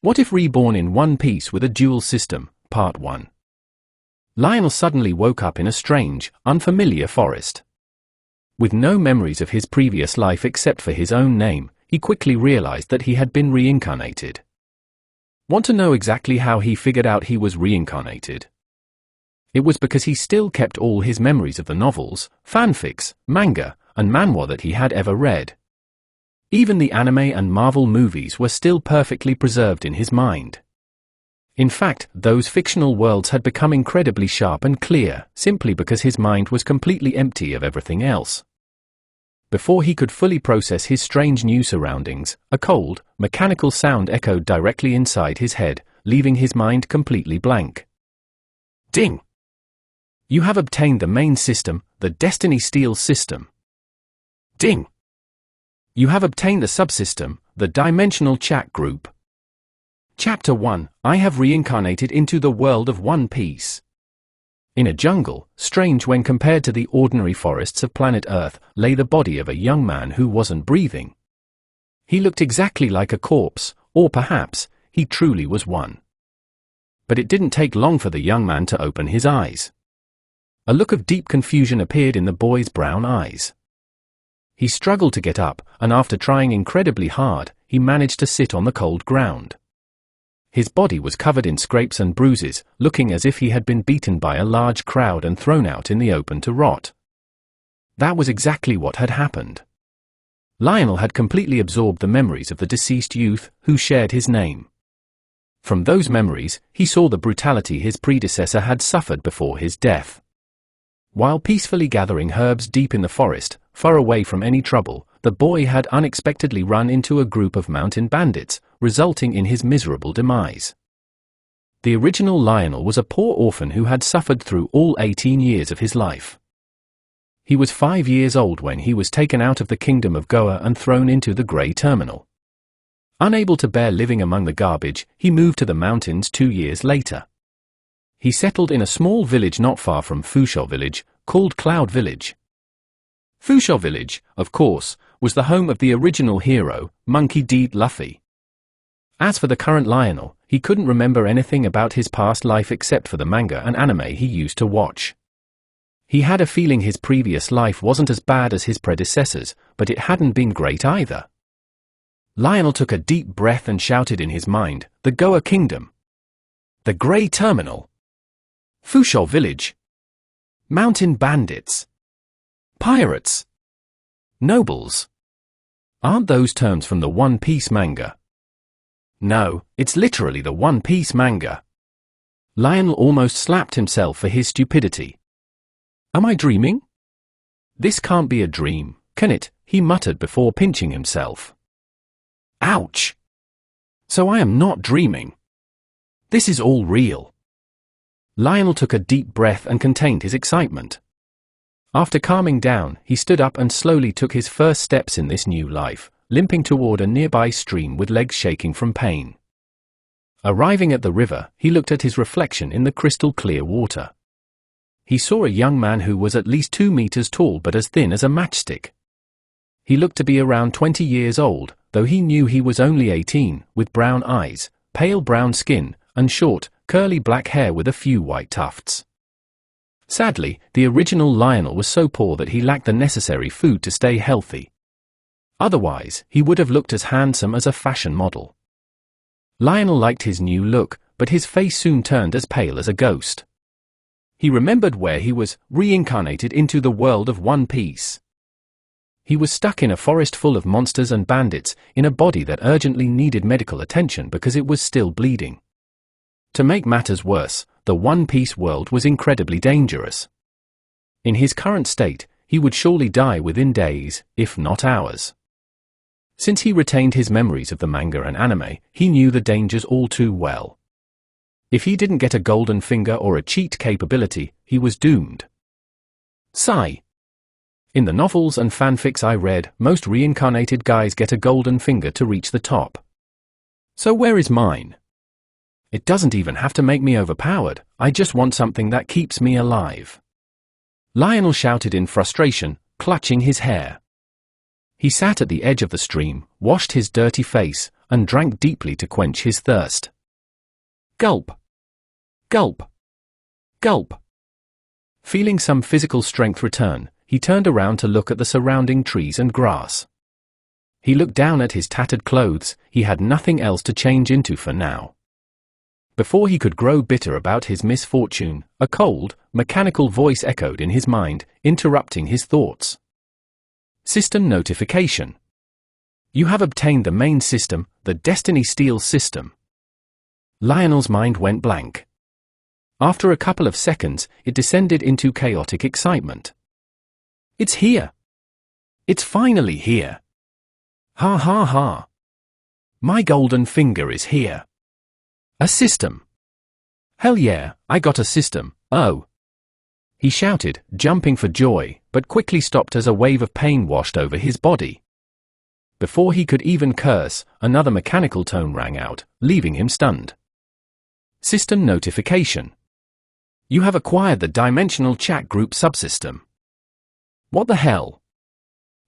What if Reborn in One Piece with a Dual System, Part 1. Lionel suddenly woke up in a strange, unfamiliar forest. With no memories of his previous life except for his own name, he quickly realized that he had been reincarnated. Want to know exactly how he figured out he was reincarnated? It was because he still kept all his memories of the novels, fanfics, manga, and manhwa that he had ever read. Even the anime and Marvel movies were still perfectly preserved in his mind. In fact, those fictional worlds had become incredibly sharp and clear, simply because his mind was completely empty of everything else. Before he could fully process his strange new surroundings, a cold, mechanical sound echoed directly inside his head, leaving his mind completely blank. Ding! You have obtained the main system, the Destiny Steel system. Ding! You have obtained the subsystem, the Dimensional Chat Group. Chapter 1, I have reincarnated into the world of One Piece. In a jungle, strange when compared to the ordinary forests of planet Earth, lay the body of a young man who wasn't breathing. He looked exactly like a corpse, or perhaps, he truly was one. But it didn't take long for the young man to open his eyes. A look of deep confusion appeared in the boy's brown eyes. He struggled to get up, and after trying incredibly hard, he managed to sit on the cold ground. His body was covered in scrapes and bruises, looking as if he had been beaten by a large crowd and thrown out in the open to rot. That was exactly what had happened. Lionel had completely absorbed the memories of the deceased youth who shared his name. From those memories, he saw the brutality his predecessor had suffered before his death. While peacefully gathering herbs deep in the forest, far away from any trouble, the boy had unexpectedly run into a group of mountain bandits, resulting in his miserable demise. The original Lionel was a poor orphan who had suffered through all 18 years of his life. He was 5 years old when he was taken out of the kingdom of Goa and thrown into the Grey Terminal. Unable to bear living among the garbage, he moved to the mountains 2 years later. He settled in a small village not far from Fushou Village, called Cloud Village. Fushou Village, of course, was the home of the original hero, Monkey D. Luffy. As for the current Lionel, he couldn't remember anything about his past life except for the manga and anime he used to watch. He had a feeling his previous life wasn't as bad as his predecessors, but it hadn't been great either. Lionel took a deep breath and shouted in his mind, the Goa Kingdom. The Grey Terminal. Fushou Village. Mountain bandits. Pirates. Nobles. Aren't those terms from the One Piece manga? No, it's literally the One Piece manga. Lionel almost slapped himself for his stupidity. Am I dreaming? This can't be a dream, can it? He muttered before pinching himself. Ouch! So I am not dreaming. This is all real. Lionel took a deep breath and contained his excitement. After calming down, he stood up and slowly took his first steps in this new life, limping toward a nearby stream with legs shaking from pain. Arriving at the river, he looked at his reflection in the crystal-clear water. He saw a young man who was at least 2 meters tall but as thin as a matchstick. He looked to be around 20 years old, though he knew he was only 18, with brown eyes, pale brown skin, and short, curly black hair with a few white tufts. Sadly, the original Lionel was so poor that he lacked the necessary food to stay healthy. Otherwise, he would have looked as handsome as a fashion model. Lionel liked his new look, but his face soon turned as pale as a ghost. He remembered where he was, reincarnated into the world of One Piece. He was stuck in a forest full of monsters and bandits, in a body that urgently needed medical attention because it was still bleeding. To make matters worse, the One Piece world was incredibly dangerous. In his current state, he would surely die within days, if not hours. Since he retained his memories of the manga and anime, he knew the dangers all too well. If he didn't get a golden finger or a cheat capability, he was doomed. Sigh. In the novels and fanfics I read, most reincarnated guys get a golden finger to reach the top. So where is mine? It doesn't even have to make me overpowered, I just want something that keeps me alive. Lionel shouted in frustration, clutching his hair. He sat at the edge of the stream, washed his dirty face, and drank deeply to quench his thirst. Gulp. Gulp. Gulp. Feeling some physical strength return, he turned around to look at the surrounding trees and grass. He looked down at his tattered clothes. He had nothing else to change into for now. Before he could grow bitter about his misfortune, a cold, mechanical voice echoed in his mind, interrupting his thoughts. System notification. You have obtained the main system, the Destiny Steel system. Lionel's mind went blank. After a couple of seconds, it descended into chaotic excitement. It's here. It's finally here. Ha ha ha. My golden finger is here. A system. Hell yeah, I got a system, oh. He shouted, jumping for joy, but quickly stopped as a wave of pain washed over his body. Before he could even curse, another mechanical tone rang out, leaving him stunned. System notification. You have acquired the Dimensional Chat Group subsystem. What the hell?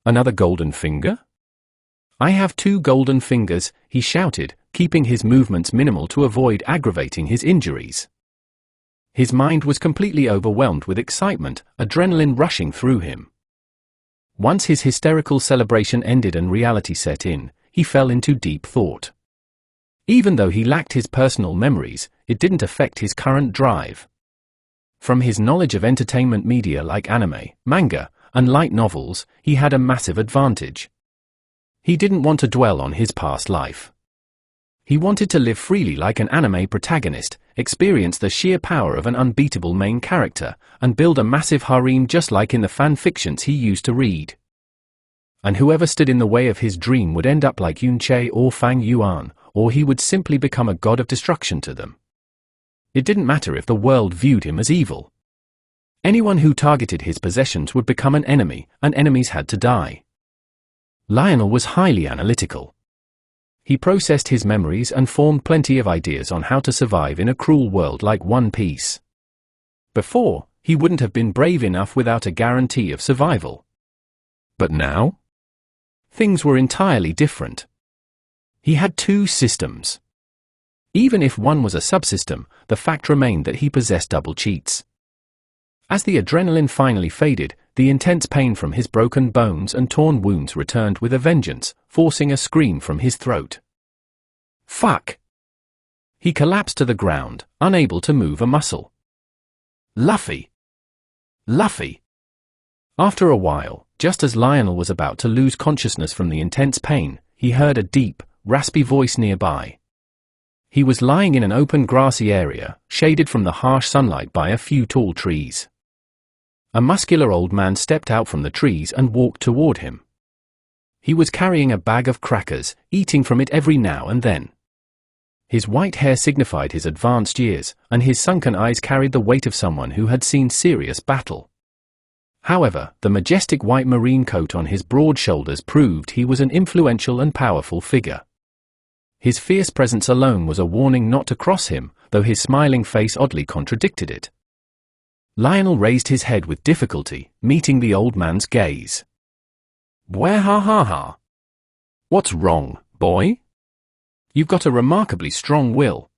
Another golden finger? I have 2 golden fingers, he shouted, keeping his movements minimal to avoid aggravating his injuries. His mind was completely overwhelmed with excitement, adrenaline rushing through him. Once his hysterical celebration ended and reality set in, he fell into deep thought. Even though he lacked his personal memories, it didn't affect his current drive. From his knowledge of entertainment media like anime, manga, and light novels, he had a massive advantage. He didn't want to dwell on his past life. He wanted to live freely like an anime protagonist, experience the sheer power of an unbeatable main character, and build a massive harem just like in the fanfictions he used to read. And whoever stood in the way of his dream would end up like Yunche or Fang Yuan, or he would simply become a god of destruction to them. It didn't matter if the world viewed him as evil. Anyone who targeted his possessions would become an enemy, and enemies had to die. Lionel was highly analytical. He processed his memories and formed plenty of ideas on how to survive in a cruel world like One Piece. Before, he wouldn't have been brave enough without a guarantee of survival. But now? Things were entirely different. He had 2 systems. Even if one was a subsystem, the fact remained that he possessed double cheats. As the adrenaline finally faded, the intense pain from his broken bones and torn wounds returned with a vengeance, forcing a scream from his throat. Fuck! He collapsed to the ground, unable to move a muscle. Luffy! Luffy! After a while, just as Lionel was about to lose consciousness from the intense pain, he heard a deep, raspy voice nearby. He was lying in an open grassy area, shaded from the harsh sunlight by a few tall trees. A muscular old man stepped out from the trees and walked toward him. He was carrying a bag of crackers, eating from it every now and then. His white hair signified his advanced years, and his sunken eyes carried the weight of someone who had seen serious battle. However, the majestic white marine coat on his broad shoulders proved he was an influential and powerful figure. His fierce presence alone was a warning not to cross him, though his smiling face oddly contradicted it. Lionel raised his head with difficulty, meeting the old man's gaze. "Where ha ha ha? What's wrong, boy? You've got a remarkably strong will.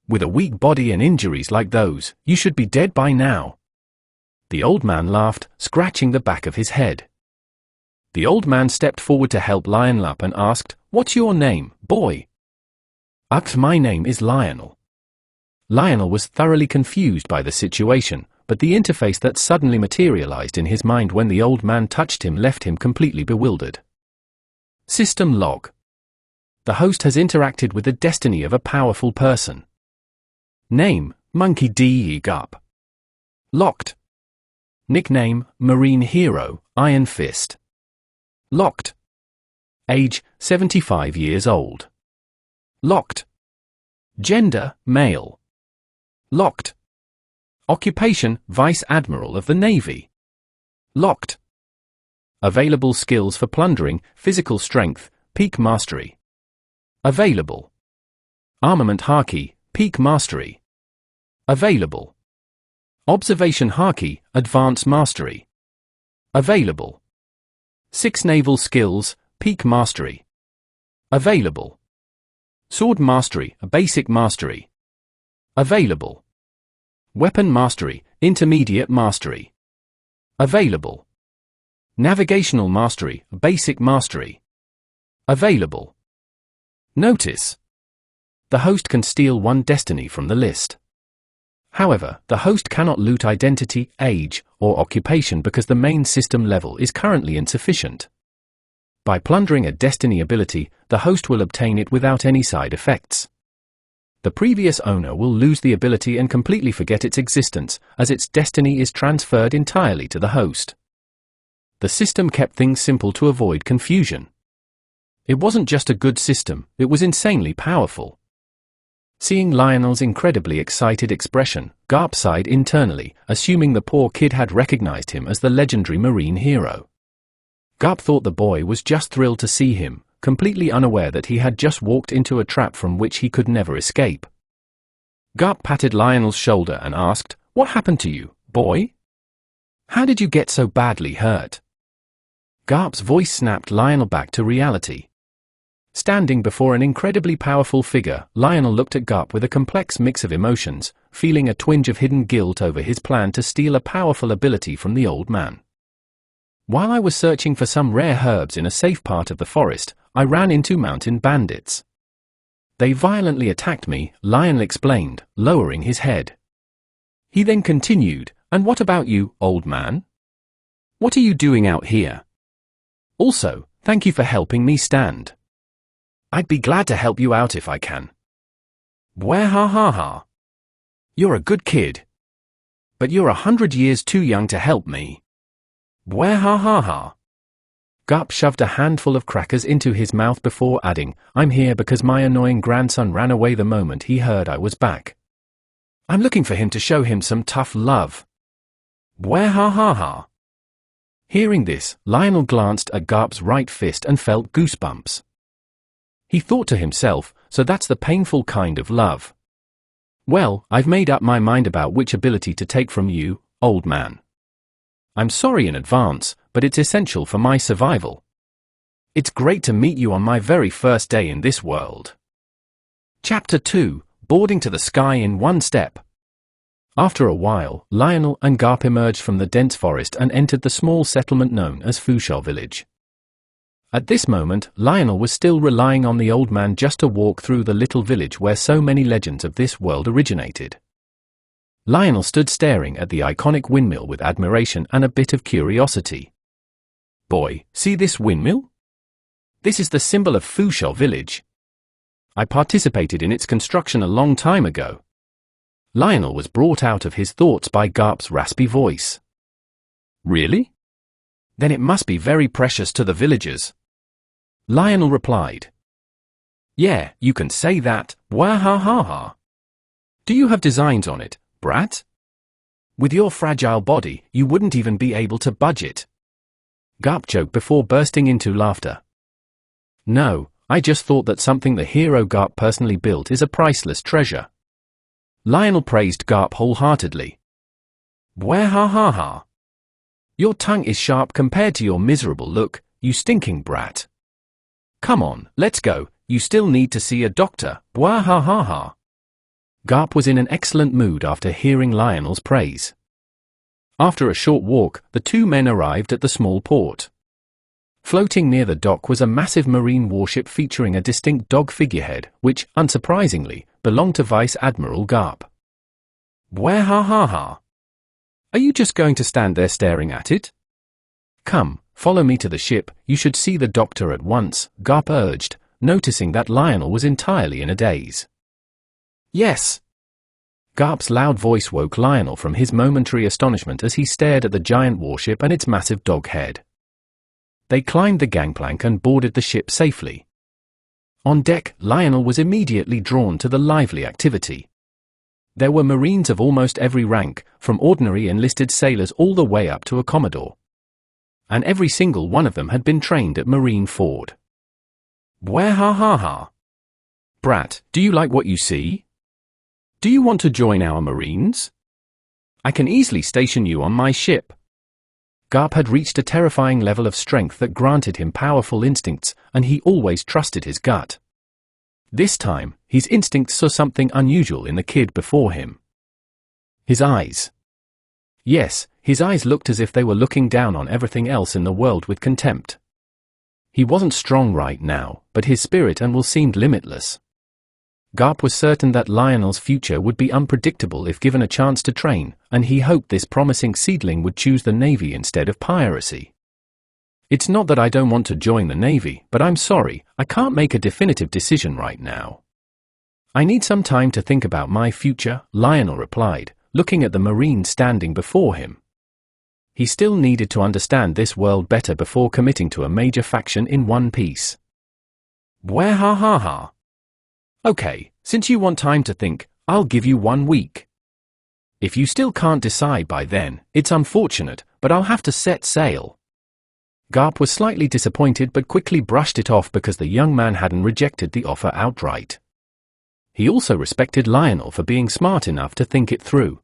With a weak body and injuries like those, you should be dead by now." The old man laughed, scratching the back of his head. The old man stepped forward to help Lionel up and asked, "What's your name, boy?" My name is Lionel." Lionel was thoroughly confused by the situation, but the interface that suddenly materialized in his mind when the old man touched him left him completely bewildered. System log. The host has interacted with the destiny of a powerful person. Name, Monkey D. Gup. Locked. Nickname, Marine Hero, Iron Fist. Locked. Age, 75 years old. Locked. Gender, male. Locked. Occupation, Vice Admiral of the Navy. Locked. Available skills for plundering, physical strength, peak mastery. Available. Armament Haki, peak mastery. Available. Observation Haki, advanced mastery. Available. 6 naval skills, peak mastery. Available. Sword mastery, a basic mastery. Available. Weapon mastery, intermediate mastery. Available. Navigational mastery, basic mastery. Available. Notice: the host can steal one destiny from the list. However, the host cannot loot identity, age, or occupation because the main system level is currently insufficient. By plundering a destiny ability, the host will obtain it without any side effects. The previous owner will lose the ability and completely forget its existence, as its destiny is transferred entirely to the host. The system kept things simple to avoid confusion. It wasn't just a good system, it was insanely powerful. Seeing Lionel's incredibly excited expression, Garp sighed internally, assuming the poor kid had recognized him as the legendary marine hero. Garp thought the boy was just thrilled to see him, completely unaware that he had just walked into a trap from which he could never escape. Garp patted Lionel's shoulder and asked, "What happened to you, boy? How did you get so badly hurt?" Garp's voice snapped Lionel back to reality. Standing before an incredibly powerful figure, Lionel looked at Garp with a complex mix of emotions, feeling a twinge of hidden guilt over his plan to steal a powerful ability from the old man. "While I was searching for some rare herbs in a safe part of the forest, I ran into mountain bandits. They violently attacked me," Lionel explained, lowering his head. He then continued, "And what about you, old man? What are you doing out here? Also, thank you for helping me stand. I'd be glad to help you out if I can. Bwahahaha. You're a good kid. But you're 100 years too young to help me. Bwahahaha." Garp shoved a handful of crackers into his mouth before adding, "I'm here because my annoying grandson ran away the moment he heard I was back. I'm looking for him to show him some tough love. Bwahahaha." Hearing this, Lionel glanced at Garp's right fist and felt goosebumps. He thought to himself, so that's the painful kind of love. "Well, I've made up my mind about which ability to take from you, old man. I'm sorry in advance, but it's essential for my survival. It's great to meet you on my very first day in this world." Chapter 2, Boarding to the Sky in One Step. After a while, Lionel and Garp emerged from the dense forest and entered the small settlement known as Fushal Village. At this moment, Lionel was still relying on the old man just to walk through the little village where so many legends of this world originated. Lionel stood staring at the iconic windmill with admiration and a bit of curiosity. "Boy, see this windmill? This is the symbol of Fushal Village. I participated in its construction a long time ago." Lionel was brought out of his thoughts by Garp's raspy voice. "Really? Then it must be very precious to the villagers." Lionel replied. "Yeah, you can say that, wahahaha. Do you have designs on it, brat? With your fragile body, you wouldn't even be able to budge it." Garp joked before bursting into laughter. "No, I just thought that something the hero Garp personally built is a priceless treasure." Lionel praised Garp wholeheartedly. "Bwahahaha. Your tongue is sharp compared to your miserable look, you stinking brat. Come on, let's go, you still need to see a doctor, bwahahaha." Garp was in an excellent mood after hearing Lionel's praise. After a short walk, the two men arrived at the small port. Floating near the dock was a massive marine warship featuring a distinct dog figurehead, which, unsurprisingly, belonged to Vice Admiral Garp. "Bwahahaha. Are you just going to stand there staring at it? Come, follow me to the ship, you should see the doctor at once," Garp urged, noticing that Lionel was entirely in a daze. "Yes." Garp's loud voice woke Lionel from his momentary astonishment as he stared at the giant warship and its massive dog head. They climbed the gangplank and boarded the ship safely. On deck, Lionel was immediately drawn to the lively activity. There were Marines of almost every rank, from ordinary enlisted sailors all the way up to a Commodore. And every single one of them had been trained at Marine Ford. "Bwahahaha. Brat, do you like what you see? Do you want to join our Marines? I can easily station you on my ship." Garp had reached a terrifying level of strength that granted him powerful instincts, and he always trusted his gut. This time, his instincts saw something unusual in the kid before him. His eyes. Yes, his eyes looked as if they were looking down on everything else in the world with contempt. He wasn't strong right now, but his spirit and will seemed limitless. Garp was certain that Lionel's future would be unpredictable if given a chance to train, and he hoped this promising seedling would choose the Navy instead of piracy. It's not that I don't want to join the Navy, but I'm sorry, I can't make a definitive decision right now. I need some time to think about my future, Lionel replied, looking at the Marine standing before him. He still needed to understand this world better before committing to a major faction in One Piece. Bwahahaha. Okay, since you want time to think, I'll give you 1 week. If you still can't decide by then, it's unfortunate, but I'll have to set sail. Garp was slightly disappointed but quickly brushed it off because the young man hadn't rejected the offer outright. He also respected Lionel for being smart enough to think it through.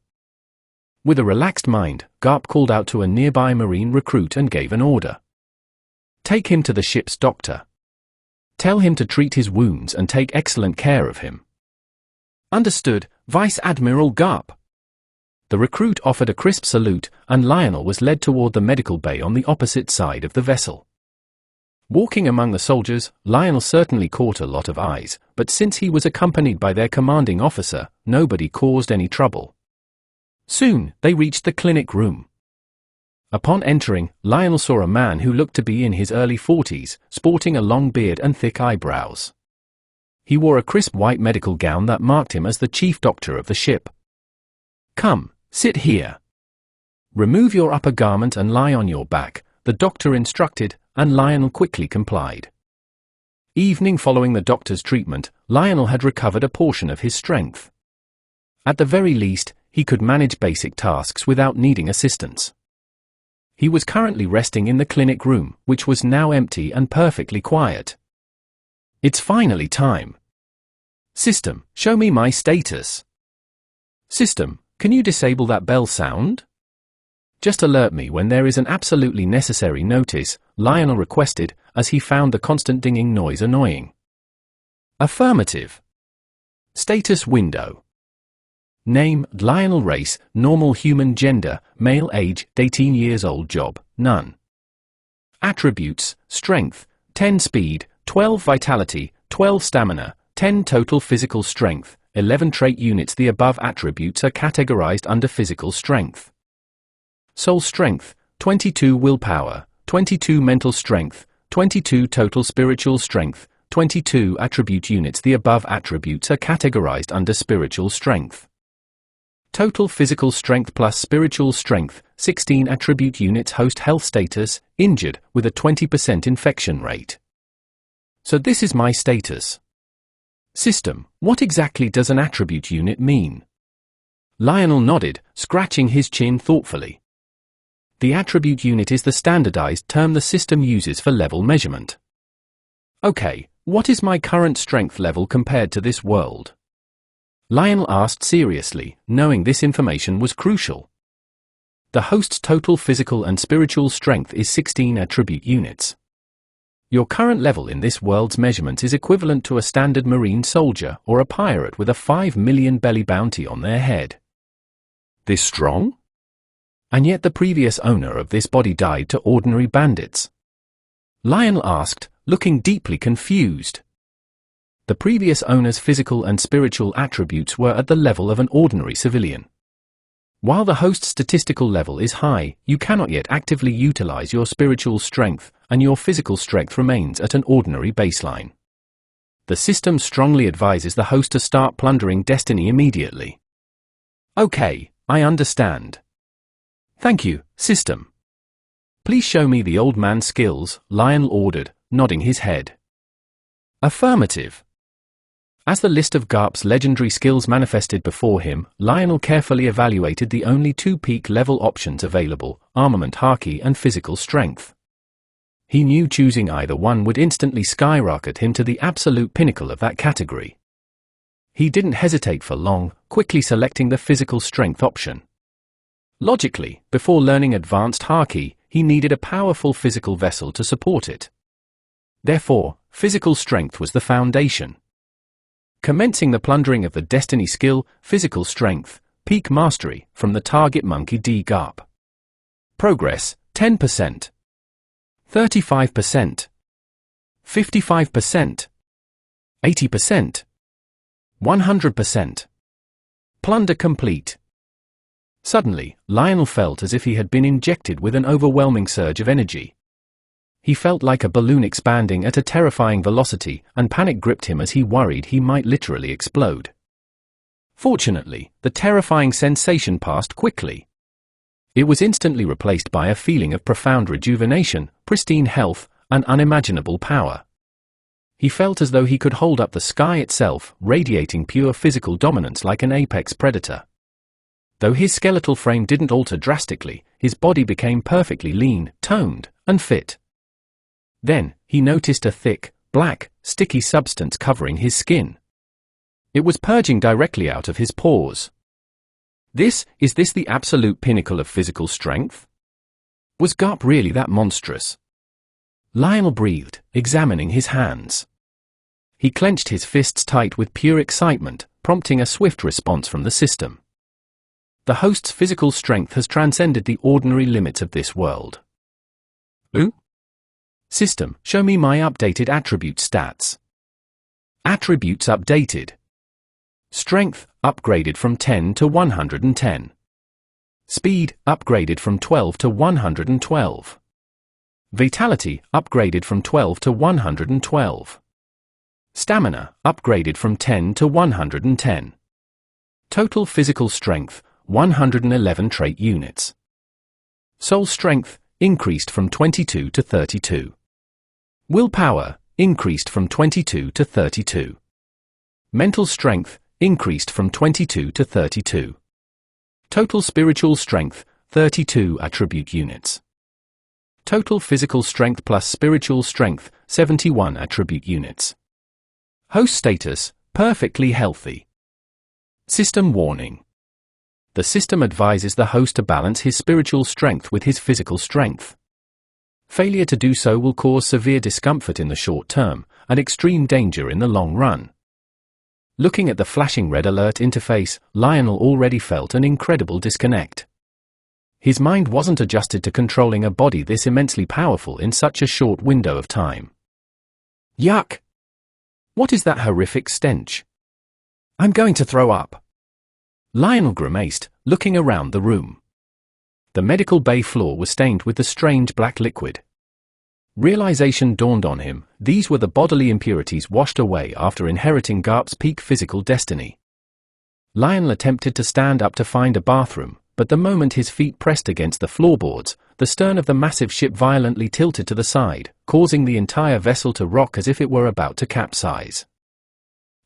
With a relaxed mind, Garp called out to a nearby Marine recruit and gave an order. Take him to the ship's doctor. Tell him to treat his wounds and take excellent care of him. Understood, Vice Admiral Garp. The recruit offered a crisp salute, and Lionel was led toward the medical bay on the opposite side of the vessel. Walking among the soldiers, Lionel certainly caught a lot of eyes, but since he was accompanied by their commanding officer, nobody caused any trouble. Soon, they reached the clinic room. Upon entering, Lionel saw a man who looked to be in his early 40s, sporting a long beard and thick eyebrows. He wore a crisp white medical gown that marked him as the chief doctor of the ship. Come, sit here. Remove your upper garment and lie on your back, the doctor instructed, and Lionel quickly complied. Evening following the doctor's treatment, Lionel had recovered a portion of his strength. At the very least, he could manage basic tasks without needing assistance. He was currently resting in the clinic room, which was now empty and perfectly quiet. It's finally time. System, show me my status. System, can you disable that bell sound? Just alert me when there is an absolutely necessary notice, Lionel requested, as he found the constant dinging noise annoying. Affirmative. Status window. Name, Lionel. Race, normal human. Gender, male. Age, 18 years old. Job, none. Attributes, strength, 10 speed, 12 vitality, 12 stamina, 10 total physical strength, 11 trait units. The above attributes are categorized under physical strength. Soul strength, 22 willpower, 22 mental strength, 22 total spiritual strength, 22 attribute units. The above attributes are categorized under spiritual strength. Total physical strength plus spiritual strength, 16 attribute units. Host health status, injured, with a 20% infection rate. So this is my status. System, what exactly does an attribute unit mean? Lionel nodded, scratching his chin thoughtfully. The attribute unit is the standardized term the system uses for level measurement. Okay, what is my current strength level compared to this world? Lionel asked seriously, knowing this information was crucial. The host's total physical and spiritual strength is 16 attribute units. Your current level in this world's measurements is equivalent to a standard Marine soldier or a pirate with a 5 million belly bounty on their head. This strong? And yet the previous owner of this body died to ordinary bandits. Lionel asked, looking deeply confused. The previous owner's physical and spiritual attributes were at the level of an ordinary civilian. While the host's statistical level is high, you cannot yet actively utilize your spiritual strength, and your physical strength remains at an ordinary baseline. The system strongly advises the host to start plundering Destiny immediately. Okay, I understand. Thank you, system. Please show me the old man's skills, Lionel ordered, nodding his head. Affirmative. As the list of Garp's legendary skills manifested before him, Lionel carefully evaluated the only 2 peak level options available, armament haki and physical strength. He knew choosing either one would instantly skyrocket him to the absolute pinnacle of that category. He didn't hesitate for long, quickly selecting the physical strength option. Logically, before learning advanced haki, he he needed a powerful physical vessel to support it. Therefore, physical strength was the foundation. Commencing the plundering of the destiny skill, physical strength, peak mastery, from the target monkey D. Garp. Progress, 10%. 35%. 55%. 80%. 100%. Plunder complete. Suddenly, Lionel felt as if he had been injected with an overwhelming surge of energy. He felt like a balloon expanding at a terrifying velocity, and panic gripped him as he worried he might literally explode. Fortunately, the terrifying sensation passed quickly. It was instantly replaced by a feeling of profound rejuvenation, pristine health, and unimaginable power. He felt as though he could hold up the sky itself, radiating pure physical dominance like an apex predator. Though his skeletal frame didn't alter drastically, his body became perfectly lean, toned, and fit. Then, he noticed a thick, black, sticky substance covering his skin. It was purging directly out of his pores. Is this the absolute pinnacle of physical strength? Was Garp really that monstrous? Lionel breathed, examining his hands. He clenched his fists tight with pure excitement, prompting a swift response from the system. The host's physical strength has transcended the ordinary limits of this world. Ooh? System, show me my updated attribute stats. Attributes updated. Strength, upgraded from 10 to 110. Speed, upgraded from 12 to 112. Vitality, upgraded from 12 to 112. Stamina, upgraded from 10 to 110. Total physical strength, 111 trait units. Soul strength, increased from 22 to 32. Willpower, increased from 22 to 32. Mental strength, increased from 22 to 32. Total spiritual strength, 32 attribute units. Total physical strength plus spiritual strength, 71 attribute units. Host status, perfectly healthy. System warning. The system advises the host to balance his spiritual strength with his physical strength. Failure to do so will cause severe discomfort in the short term, and extreme danger in the long run. Looking at the flashing red alert interface, Lionel already felt an incredible disconnect. His mind wasn't adjusted to controlling a body this immensely powerful in such a short window of time. Yuck! What is that horrific stench? I'm going to throw up. Lionel grimaced, looking around the room. The medical bay floor was stained with the strange black liquid. Realization dawned on him, these were the bodily impurities washed away after inheriting Garp's peak physical destiny. Lionel attempted to stand up to find a bathroom, but the moment his feet pressed against the floorboards, the stern of the massive ship violently tilted to the side, causing the entire vessel to rock as if it were about to capsize.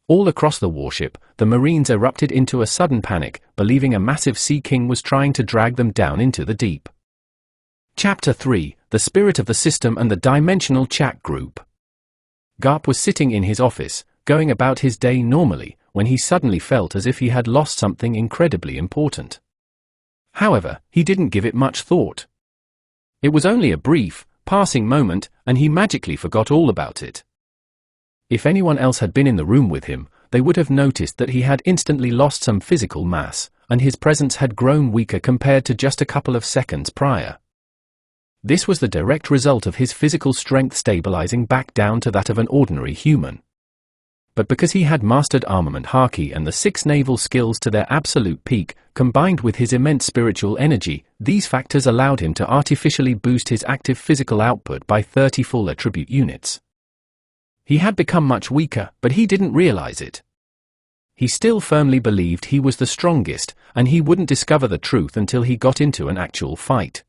All across the warship, the Marines erupted into a sudden panic, believing a massive Sea King was trying to drag them down into the deep. Chapter 3, The Spirit of the System and the Dimensional Chat Group. Garp was sitting in his office, going about his day normally, when he suddenly felt as if he had lost something incredibly important. However, he didn't give it much thought. It was only a brief, passing moment, and he magically forgot all about it. If anyone else had been in the room with him, they would have noticed that he had instantly lost some physical mass, and his presence had grown weaker compared to just a couple of seconds prior. This was the direct result of his physical strength stabilizing back down to that of an ordinary human. But because he had mastered armament haki and the 6 naval skills to their absolute peak, combined with his immense spiritual energy, these factors allowed him to artificially boost his active physical output by 30 full attribute units. He had become much weaker, but he didn't realize it. He still firmly believed he was the strongest, and he wouldn't discover the truth until he got into an actual fight.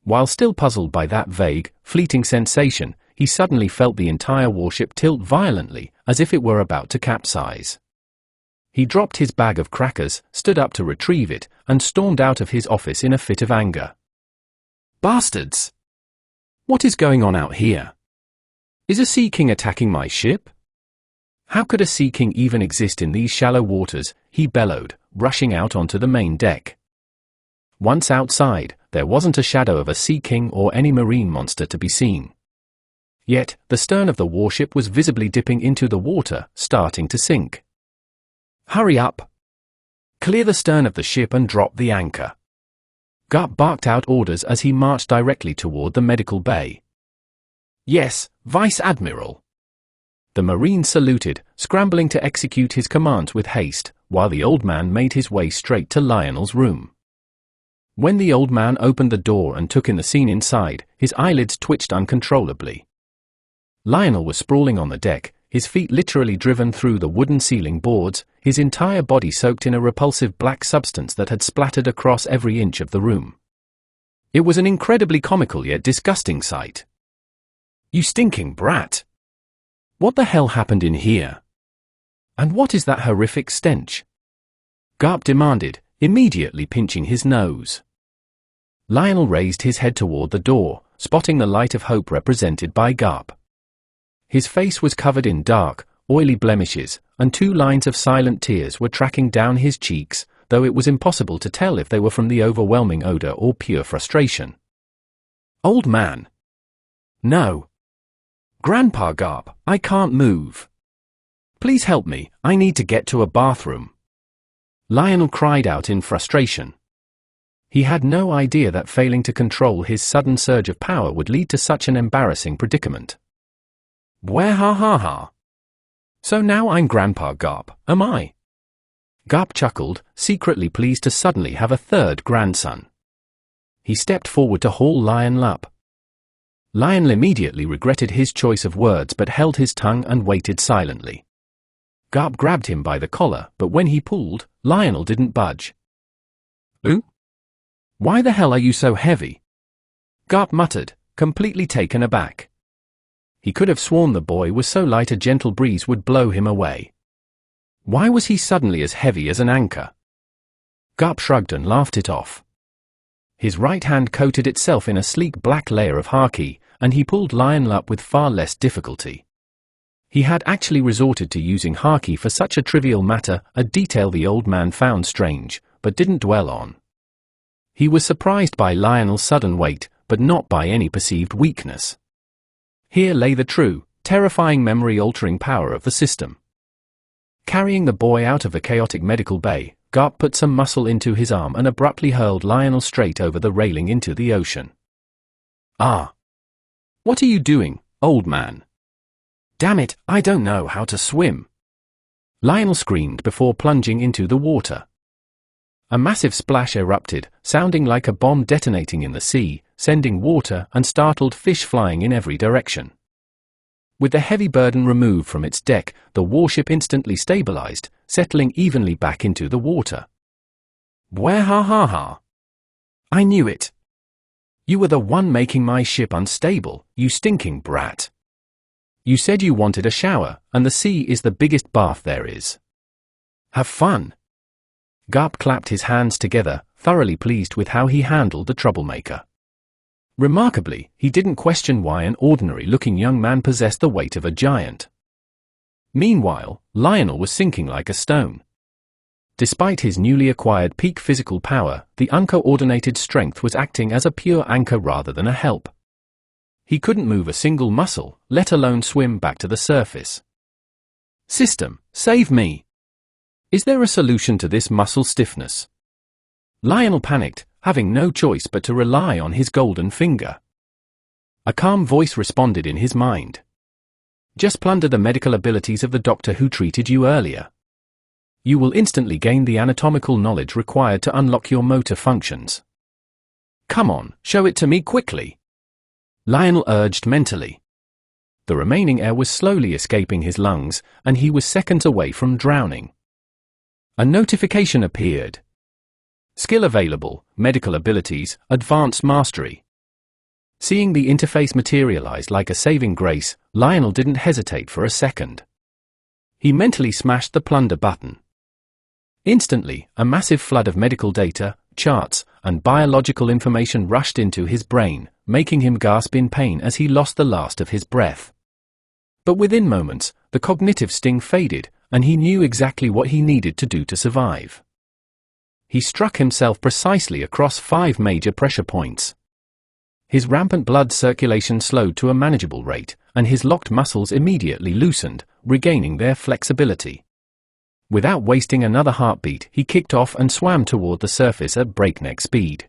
While still puzzled by that vague, fleeting sensation, he suddenly felt the entire warship tilt violently, as if it were about to capsize. He dropped his bag of crackers, stood up to retrieve it, and stormed out of his office in a fit of anger. Bastards! What is going on out here? Is a Sea King attacking my ship? How could a Sea King even exist in these shallow waters? He bellowed, rushing out onto the main deck. Once outside, there wasn't a shadow of a sea king or any marine monster to be seen. Yet, the stern of the warship was visibly dipping into the water, starting to sink. "Hurry up! Clear the stern of the ship and drop the anchor." Garp barked out orders as he marched directly toward the medical bay. "Yes, Vice Admiral." The Marine saluted, scrambling to execute his commands with haste, while the old man made his way straight to Lionel's room. When the old man opened the door and took in the scene inside, his eyelids twitched uncontrollably. Lionel was sprawling on the deck, his feet literally driven through the wooden ceiling boards, his entire body soaked in a repulsive black substance that had splattered across every inch of the room. It was an incredibly comical yet disgusting sight. "You stinking brat! What the hell happened in here? And what is that horrific stench?" Garp demanded, immediately pinching his nose. Lionel raised his head toward the door, spotting the light of hope represented by Garp. His face was covered in dark, oily blemishes, and 2 lines of silent tears were tracking down his cheeks, though it was impossible to tell if they were from the overwhelming odor or pure frustration. "Old man! No! Grandpa Garp, I can't move. Please help me, I need to get to a bathroom." Lionel cried out in frustration. He had no idea that failing to control his sudden surge of power would lead to such an embarrassing predicament. "Where ha ha ha! So now I'm Grandpa Garp, am I?" Garp chuckled, secretly pleased to suddenly have a third grandson. He stepped forward to haul Lionel up. Lionel immediately regretted his choice of words but held his tongue and waited silently. Garp grabbed him by the collar, but when he pulled, Lionel didn't budge. "Ooh? Why the hell are you so heavy?" Garp muttered, completely taken aback. He could have sworn the boy was so light a gentle breeze would blow him away. Why was he suddenly as heavy as an anchor? Garp shrugged and laughed it off. His right hand coated itself in a sleek black layer of haki, and he pulled Lionel up with far less difficulty. He had actually resorted to using haki for such a trivial matter, a detail the old man found strange, but didn't dwell on. He was surprised by Lionel's sudden weight, but not by any perceived weakness. Here lay the true, terrifying memory-altering power of the system. Carrying the boy out of the chaotic medical bay, Garp put some muscle into his arm and abruptly hurled Lionel straight over the railing into the ocean. "Ah! What are you doing, old man? Damn it, I don't know how to swim!" Lionel screamed before plunging into the water. A massive splash erupted, sounding like a bomb detonating in the sea, sending water and startled fish flying in every direction. With the heavy burden removed from its deck, the warship instantly stabilized, settling evenly back into the water. "Where ha ha ha! I knew it! You were the one making my ship unstable, you stinking brat! You said you wanted a shower, and the sea is the biggest bath there is. Have fun!" Garp clapped his hands together, thoroughly pleased with how he handled the troublemaker. Remarkably, he didn't question why an ordinary-looking young man possessed the weight of a giant. Meanwhile, Lionel was sinking like a stone. Despite his newly acquired peak physical power, the uncoordinated strength was acting as a pure anchor rather than a help. He couldn't move a single muscle, let alone swim back to the surface. "System, save me! Is there a solution to this muscle stiffness?" Lionel panicked, having no choice but to rely on his golden finger. A calm voice responded in his mind. "Just plunder the medical abilities of the doctor who treated you earlier. You will instantly gain the anatomical knowledge required to unlock your motor functions. Come on, show it to me quickly," Lionel urged mentally. The remaining air was slowly escaping his lungs, and he was seconds away from drowning. A notification appeared. Skill available, medical abilities, advanced mastery. Seeing the interface materialize like a saving grace, Lionel didn't hesitate for a second. He mentally smashed the plunder button. Instantly, a massive flood of medical data, charts, and biological information rushed into his brain, making him gasp in pain as he lost the last of his breath. But within moments, the cognitive sting faded, and he knew exactly what he needed to do to survive. he struck himself precisely across 5 major pressure points. His rampant blood circulation slowed to a manageable rate, and his locked muscles immediately loosened, regaining their flexibility. Without wasting another heartbeat, he kicked off and swam toward the surface at breakneck speed.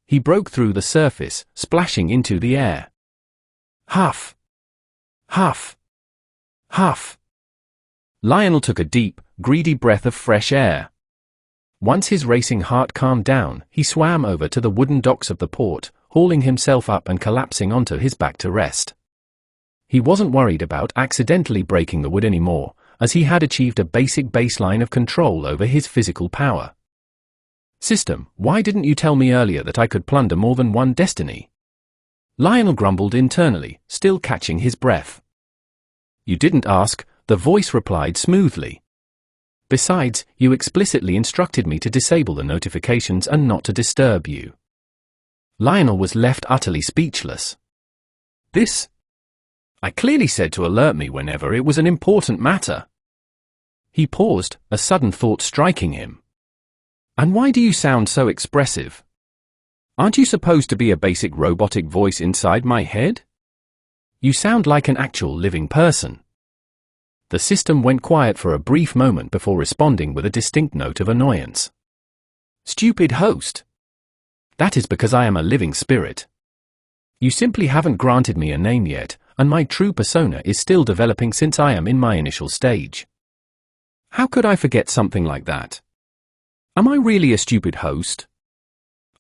He broke through the surface, splashing into the air. Huff! Huff! Huff! Lionel took a deep, greedy breath of fresh air. Once his racing heart calmed down, he swam over to the wooden docks of the port, hauling himself up and collapsing onto his back to rest. He wasn't worried about accidentally breaking the wood anymore, as he had achieved a basic baseline of control over his physical power. System, why didn't you tell me earlier that I could plunder more than one destiny? Lionel grumbled internally, still catching his breath. You didn't ask, the voice replied smoothly. Besides, you explicitly instructed me to disable the notifications and not to disturb you. Lionel was left utterly speechless. This? I clearly said to alert me whenever it was an important matter. He paused, a sudden thought striking him. And why do you sound so expressive? Aren't you supposed to be a basic robotic voice inside my head? You sound like an actual living person. The system went quiet for a brief moment before responding with a distinct note of annoyance. Stupid host. That is because I am a living spirit. You simply haven't granted me a name yet, and my true persona is still developing since I am in my initial stage. How could I forget something like that? Am I really a stupid host?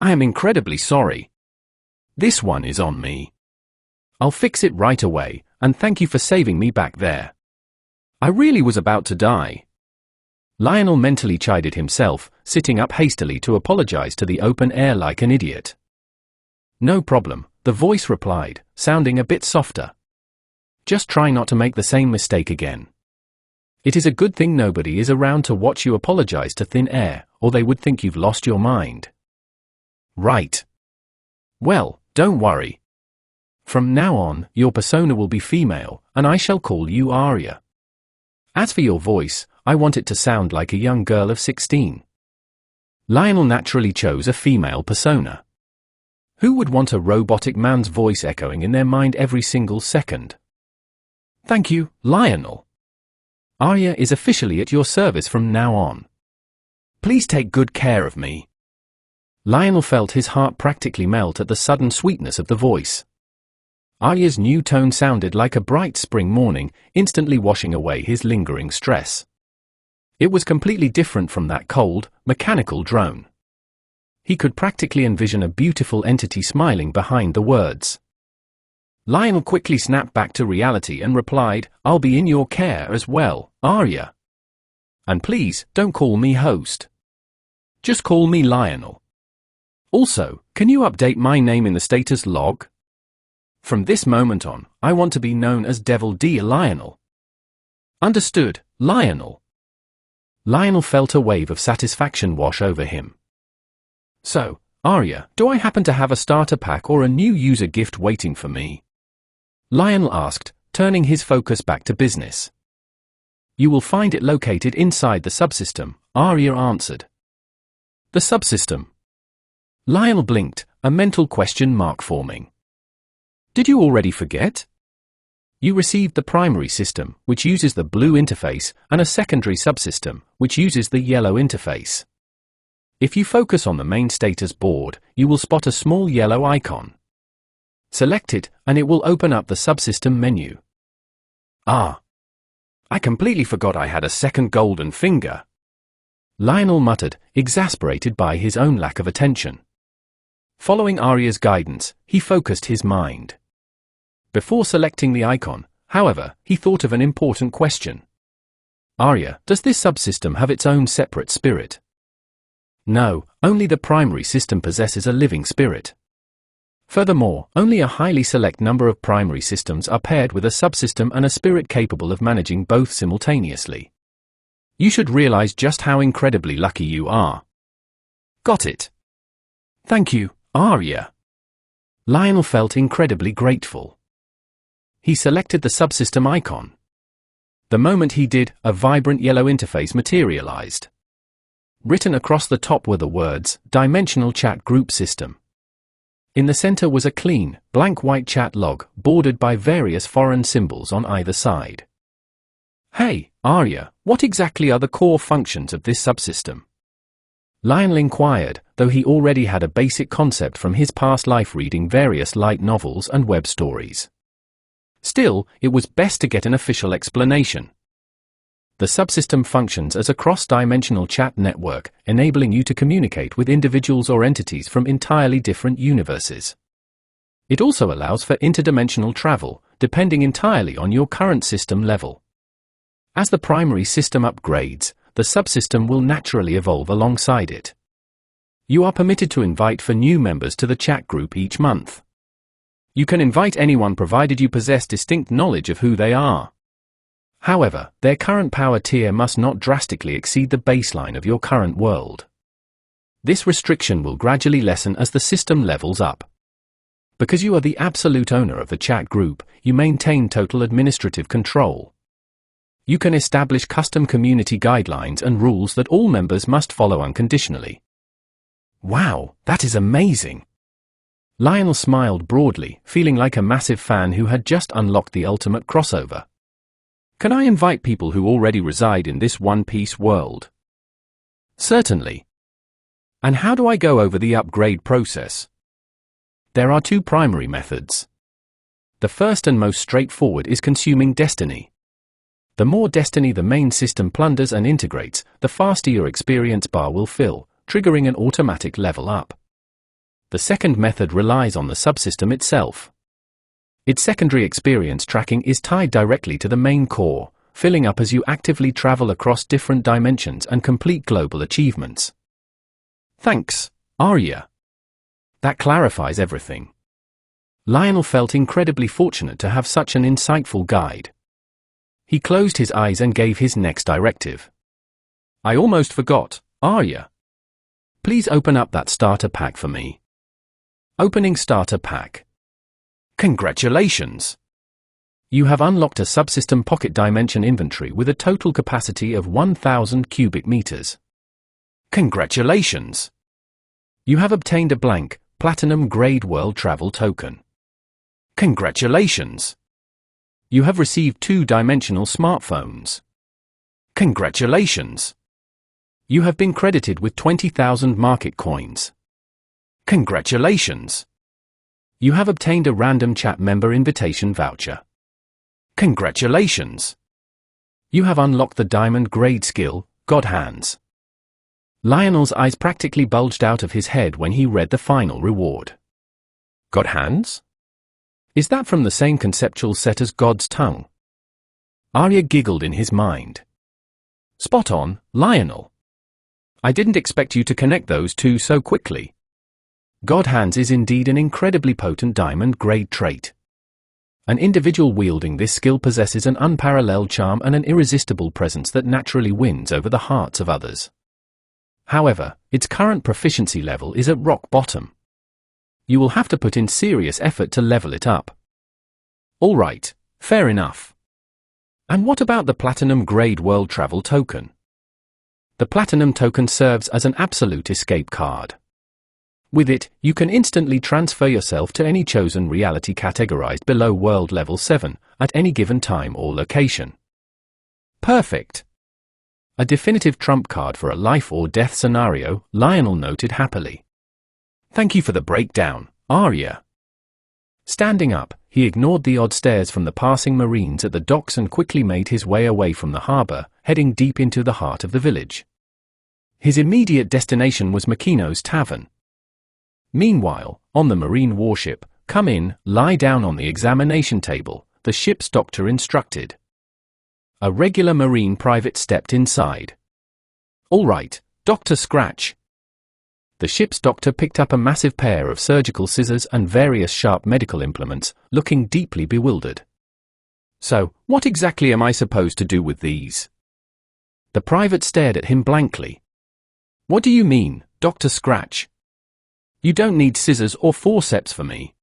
I am incredibly sorry. This one is on me. I'll fix it right away, and thank you for saving me back there. I really was about to die. Lionel mentally chided himself, sitting up hastily to apologize to the open air like an idiot. No problem, the voice replied, sounding a bit softer. Just try not to make the same mistake again. It is a good thing nobody is around to watch you apologize to thin air, or they would think you've lost your mind. Right. Well, don't worry. From now on, your persona will be female, and I shall call you Arya. As for your voice, I want it to sound like a young girl of 16. Lionel naturally chose a female persona. Who would want a robotic man's voice echoing in their mind every single second? Thank you, Lionel. Arya is officially at your service from now on. Please take good care of me. Lionel felt his heart practically melt at the sudden sweetness of the voice. Arya's new tone sounded like a bright spring morning, instantly washing away his lingering stress. It was completely different from that cold, mechanical drone. He could practically envision a beautiful entity smiling behind the words. Lionel quickly snapped back to reality and replied, I'll be in your care as well, Arya. And please, don't call me host. Just call me Lionel. Also, can you update my name in the status log? From this moment on, I want to be known as Devil D. Lionel. Understood, Lionel. Lionel felt a wave of satisfaction wash over him. So, Arya, do I happen to have a starter pack or a new user gift waiting for me? Lionel asked, turning his focus back to business. You will find it located inside the subsystem, Arya answered. The subsystem? Lionel blinked, a mental question mark forming. Did you already forget? You received the primary system, which uses the blue interface, and a secondary subsystem, which uses the yellow interface. If you focus on the main status board, you will spot a small yellow icon. Select it, and it will open up the subsystem menu. Ah! I completely forgot I had a second golden finger. Lionel muttered, exasperated by his own lack of attention. Following Arya's guidance, he focused his mind. Before selecting the icon, however, he thought of an important question. Arya, does this subsystem have its own separate spirit? No, only the primary system possesses a living spirit. Furthermore, only a highly select number of primary systems are paired with a subsystem and a spirit capable of managing both simultaneously. You should realize just how incredibly lucky you are. Got it. Thank you, Arya. Lionel felt incredibly grateful. He selected the subsystem icon. The moment he did, a vibrant yellow interface materialized. Written across the top were the words, "Dimensional Chat Group System." In the center was a clean, blank white chat log, bordered by various foreign symbols on either side. "Hey, Arya, what exactly are the core functions of this subsystem?" Lionel inquired, though he already had a basic concept from his past life reading various light novels and web stories. Still, it was best to get an official explanation. The subsystem functions as a cross-dimensional chat network, enabling you to communicate with individuals or entities from entirely different universes. It also allows for interdimensional travel, depending entirely on your current system level. As the primary system upgrades, the subsystem will naturally evolve alongside it. You are permitted to invite for new members to the chat group each month. You can invite anyone provided you possess distinct knowledge of who they are. However, their current power tier must not drastically exceed the baseline of your current world. This restriction will gradually lessen as the system levels up. Because you are the absolute owner of the chat group, you maintain total administrative control. You can establish custom community guidelines and rules that all members must follow unconditionally. Wow, that is amazing! Lionel smiled broadly, feeling like a massive fan who had just unlocked the ultimate crossover. Can I invite people who already reside in this One Piece world? Certainly. And how do I go over the upgrade process? There are two primary methods. The first and most straightforward is consuming destiny. The more destiny the main system plunders and integrates, the faster your experience bar will fill, triggering an automatic level up. The second method relies on the subsystem itself. Its secondary experience tracking is tied directly to the main core, filling up as you actively travel across different dimensions and complete global achievements. Thanks, Arya. That clarifies everything. Lionel felt incredibly fortunate to have such an insightful guide. He closed his eyes and gave his next directive. I almost forgot, Arya. Please open up that starter pack for me. Opening starter pack. Congratulations! You have unlocked a subsystem pocket dimension inventory with a total capacity of 1,000 cubic meters. Congratulations! You have obtained a blank, platinum-grade world travel token. Congratulations! You have received 2-dimensional smartphones. Congratulations! You have been credited with 20,000 market coins. Congratulations! You have obtained a random chat member invitation voucher. Congratulations! You have unlocked the diamond-grade skill, God Hands. Lionel's eyes practically bulged out of his head when he read the final reward. God Hands? Is that from the same conceptual set as God's tongue? Arya giggled in his mind. Spot on, Lionel. I didn't expect you to connect those two so quickly. God Hands is indeed an incredibly potent diamond-grade trait. An individual wielding this skill possesses an unparalleled charm and an irresistible presence that naturally wins over the hearts of others. However, its current proficiency level is at rock bottom. You will have to put in serious effort to level it up. All right, fair enough. And what about the Platinum-grade World Travel Token? The Platinum token serves as an absolute escape card. With it, you can instantly transfer yourself to any chosen reality categorized below World Level 7, at any given time or location. Perfect. A definitive trump card for a life or death scenario, Lionel noted happily. Thank you for the breakdown, Arya. Standing up, he ignored the odd stares from the passing Marines at the docks and quickly made his way away from the harbor, heading deep into the heart of the village. His immediate destination was Makino's tavern. Meanwhile, on the Marine warship, come in, lie down on the examination table, the ship's doctor instructed. A regular Marine private stepped inside. All right, Dr. Scratch. The ship's doctor picked up a massive pair of surgical scissors and various sharp medical implements, looking deeply bewildered. So, what exactly am I supposed to do with these? The private stared at him blankly. What do you mean, Dr. Scratch? You don't need scissors or forceps for me.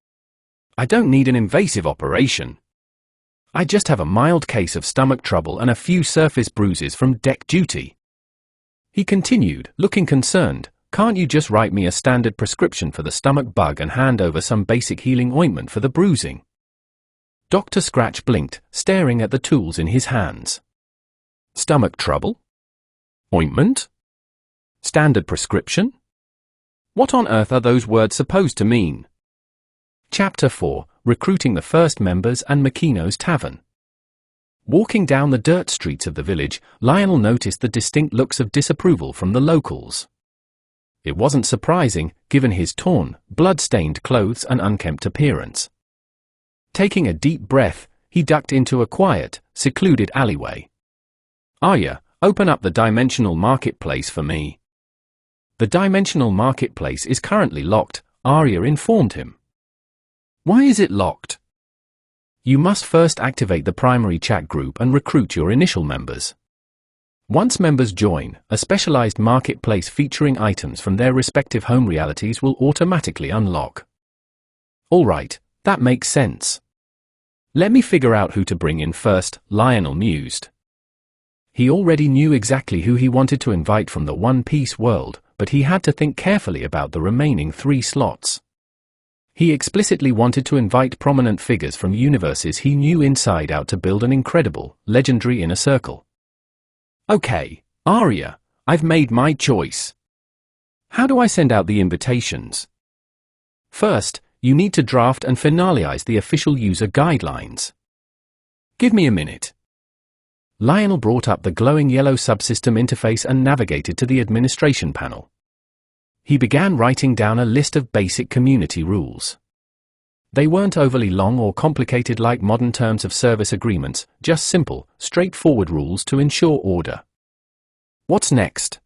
I don't need an invasive operation. I just have a mild case of stomach trouble and a few surface bruises from deck duty. He continued, looking concerned. Can't you just write me a standard prescription for the stomach bug and hand over some basic healing ointment for the bruising? Dr. Scratch blinked, staring at the tools in his hands. Stomach trouble? Ointment? Standard prescription? What on earth are those words supposed to mean? Chapter 4, Recruiting the First Members and Makino's Tavern. Walking down the dirt streets of the village, Lionel noticed the distinct looks of disapproval from the locals. It wasn't surprising, given his torn, blood-stained clothes and unkempt appearance. Taking a deep breath, he ducked into a quiet, secluded alleyway. Arya, open up the dimensional marketplace for me. The dimensional marketplace is currently locked, Arya informed him. Why is it locked? You must first activate the primary chat group and recruit your initial members. Once members join, a specialized marketplace featuring items from their respective home realities will automatically unlock. All right, that makes sense. Let me figure out who to bring in first, Lionel mused. He already knew exactly who he wanted to invite from the One Piece world, but he had to think carefully about the remaining 3 slots. He explicitly wanted to invite prominent figures from universes he knew inside out to build an incredible, legendary inner circle. Okay, Arya, I've made my choice. How do I send out the invitations? First, you need to draft and finalize the official user guidelines. Give me a minute. Lionel brought up the glowing yellow subsystem interface and navigated to the administration panel. He began writing down a list of basic community rules. They weren't overly long or complicated like modern terms of service agreements, just simple, straightforward rules to ensure order. What's next?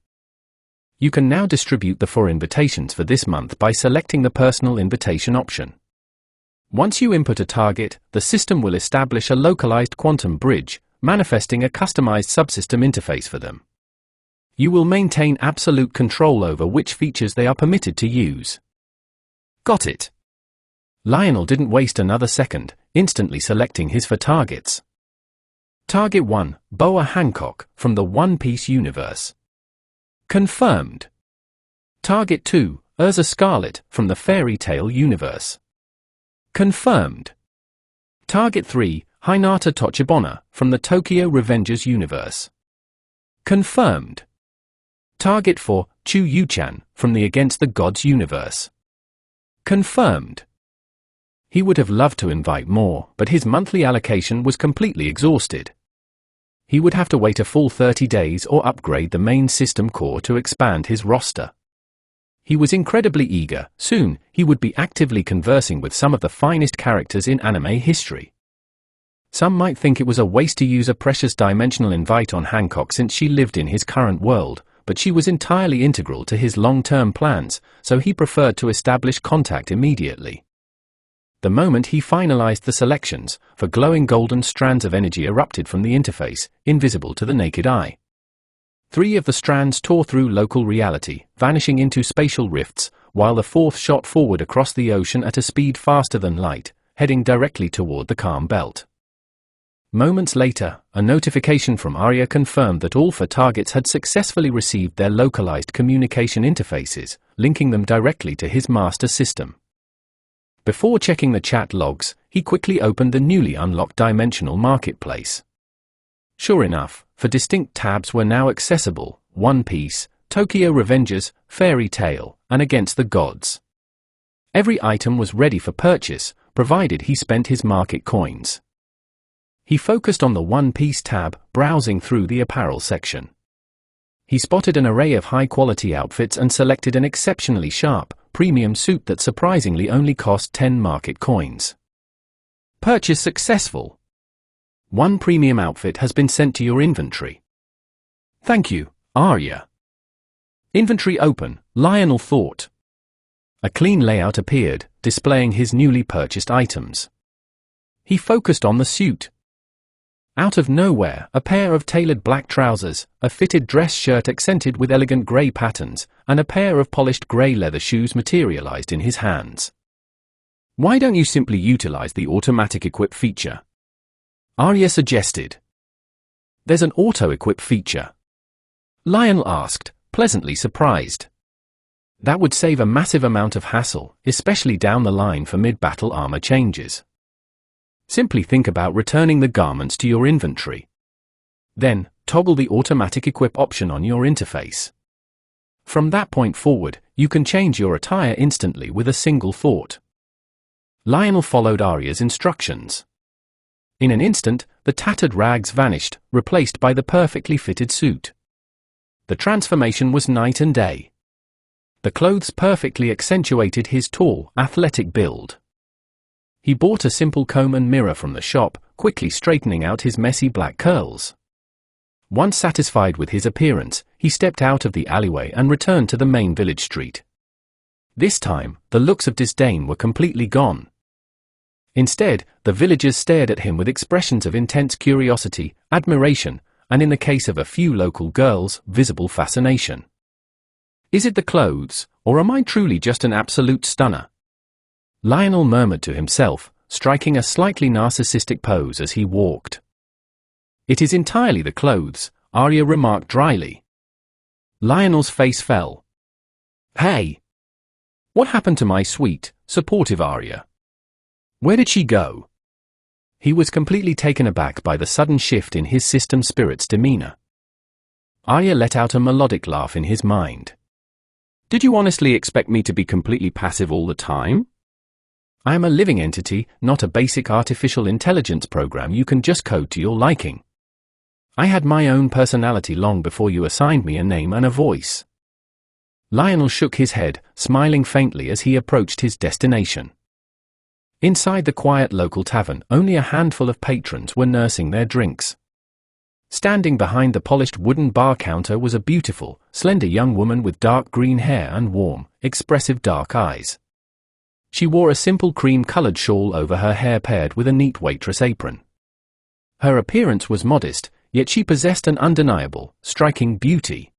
You can now distribute the 4 invitations for this month by selecting the personal invitation option. Once you input a target, the system will establish a localized quantum bridge, manifesting a customized subsystem interface for them. You will maintain absolute control over which features they are permitted to use. Got it. Lionel didn't waste another second, instantly selecting his 4 targets. Target 1, Boa Hancock, from the One Piece universe. Confirmed. Target 2, Urza Scarlet, from the Fairy Tail universe. Confirmed. Target 3, Hinata Tochibana, from the Tokyo Revengers universe. Confirmed. Target 4, Chu Yuchan, from the Against the Gods universe. Confirmed. He would have loved to invite more, but his monthly allocation was completely exhausted. He would have to wait a full 30 days or upgrade the main system core to expand his roster. He was incredibly eager. Soon, he would be actively conversing with some of the finest characters in anime history. Some might think it was a waste to use a precious dimensional invite on Hancock since she lived in his current world, but she was entirely integral to his long-term plans, so he preferred to establish contact immediately. The moment he finalized the selections, 4 glowing golden strands of energy erupted from the interface, invisible to the naked eye. 3 of the strands tore through local reality, vanishing into spatial rifts, while the 4th shot forward across the ocean at a speed faster than light, heading directly toward the calm belt. Moments later, a notification from Arya confirmed that all 4 targets had successfully received their localized communication interfaces, linking them directly to his master system. Before checking the chat logs, he quickly opened the newly unlocked dimensional marketplace. Sure enough, 4 distinct tabs were now accessible: One Piece, Tokyo Revengers, Fairy Tail, and Against the Gods. Every item was ready for purchase, provided he spent his market coins. He focused on the One Piece tab, browsing through the apparel section. He spotted an array of high-quality outfits and selected an exceptionally sharp, premium suit that surprisingly only cost 10 market coins. Purchase successful. 1 premium outfit has been sent to your inventory. Thank you, Arya. Inventory open, Lionel thought. A clean layout appeared, displaying his newly purchased items. He focused on the suit. Out of nowhere, a pair of tailored black trousers, a fitted dress shirt accented with elegant grey patterns, and a pair of polished grey leather shoes materialized in his hands. Why don't you simply utilize the automatic equip feature? Arya suggested. There's an auto-equip feature. Lionel asked, pleasantly surprised. That would save a massive amount of hassle, especially down the line for mid-battle armor changes. Simply think about returning the garments to your inventory. Then, toggle the automatic equip option on your interface. From that point forward, you can change your attire instantly with a single thought. Lionel followed Arya's instructions. In an instant, the tattered rags vanished, replaced by the perfectly fitted suit. The transformation was night and day. The clothes perfectly accentuated his tall, athletic build. He bought a simple comb and mirror from the shop, quickly straightening out his messy black curls. Once satisfied with his appearance, he stepped out of the alleyway and returned to the main village street. This time, the looks of disdain were completely gone. Instead, the villagers stared at him with expressions of intense curiosity, admiration, and in the case of a few local girls, visible fascination. Is it the clothes, or am I truly just an absolute stunner? Lionel murmured to himself, striking a slightly narcissistic pose as he walked. It is entirely the clothes, Arya remarked dryly. Lionel's face fell. Hey! What happened to my sweet, supportive Arya? Where did she go? He was completely taken aback by the sudden shift in his system spirit's demeanor. Arya let out a melodic laugh in his mind. Did you honestly expect me to be completely passive all the time? I am a living entity, not a basic artificial intelligence program you can just code to your liking. I had my own personality long before you assigned me a name and a voice. Lionel shook his head, smiling faintly as he approached his destination. Inside the quiet local tavern, only a handful of patrons were nursing their drinks. Standing behind the polished wooden bar counter was a beautiful, slender young woman with dark green hair and warm, expressive dark eyes. She wore a simple cream-colored shawl over her hair paired with a neat waitress apron. Her appearance was modest, yet she possessed an undeniable, striking beauty.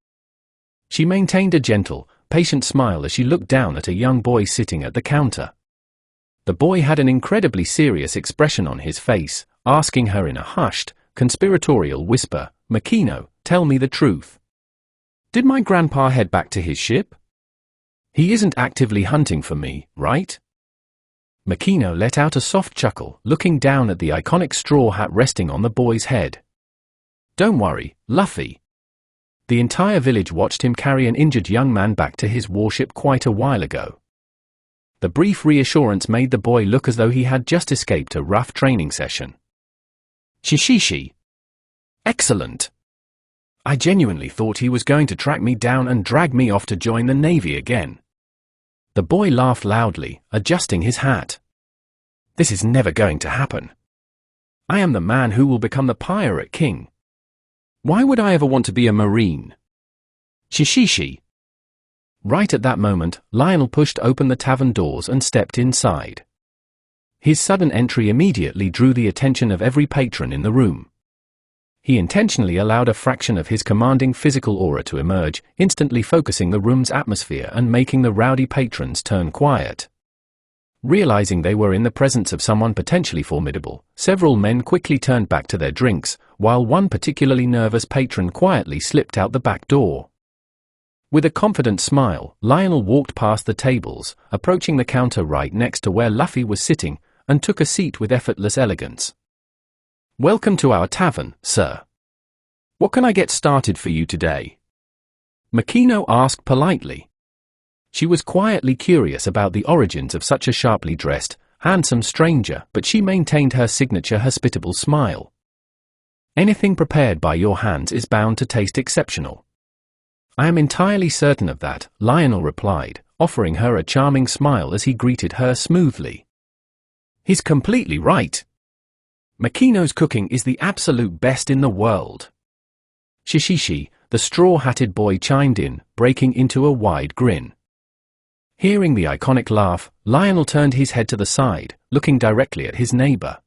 She maintained a gentle, patient smile as she looked down at a young boy sitting at the counter. The boy had an incredibly serious expression on his face, asking her in a hushed, conspiratorial whisper, "Makino, tell me the truth. Did my grandpa head back to his ship? He isn't actively hunting for me, right?" Makino let out a soft chuckle, looking down at the iconic straw hat resting on the boy's head. Don't worry, Luffy. The entire village watched him carry an injured young man back to his warship quite a while ago. The brief reassurance made the boy look as though he had just escaped a rough training session. Shishishi. Excellent. I genuinely thought he was going to track me down and drag me off to join the Navy again. The boy laughed loudly, adjusting his hat. This is never going to happen. I am the man who will become the pirate king. Why would I ever want to be a marine? Shishishi. Right at that moment, Lionel pushed open the tavern doors and stepped inside. His sudden entry immediately drew the attention of every patron in the room. He intentionally allowed a fraction of his commanding physical aura to emerge, instantly focusing the room's atmosphere and making the rowdy patrons turn quiet. Realizing they were in the presence of someone potentially formidable, several men quickly turned back to their drinks, while one particularly nervous patron quietly slipped out the back door. With a confident smile, Lionel walked past the tables, approaching the counter right next to where Luffy was sitting, and took a seat with effortless elegance. Welcome to our tavern, sir. What can I get started for you today? Makino asked politely. She was quietly curious about the origins of such a sharply dressed, handsome stranger, but she maintained her signature hospitable smile. Anything prepared by your hands is bound to taste exceptional. I am entirely certain of that, Lionel replied, offering her a charming smile as he greeted her smoothly. He's completely right. Makino's cooking is the absolute best in the world. Shishishi, the straw-hatted boy chimed in, breaking into a wide grin. Hearing the iconic laugh, Lionel turned his head to the side, looking directly at his neighbor.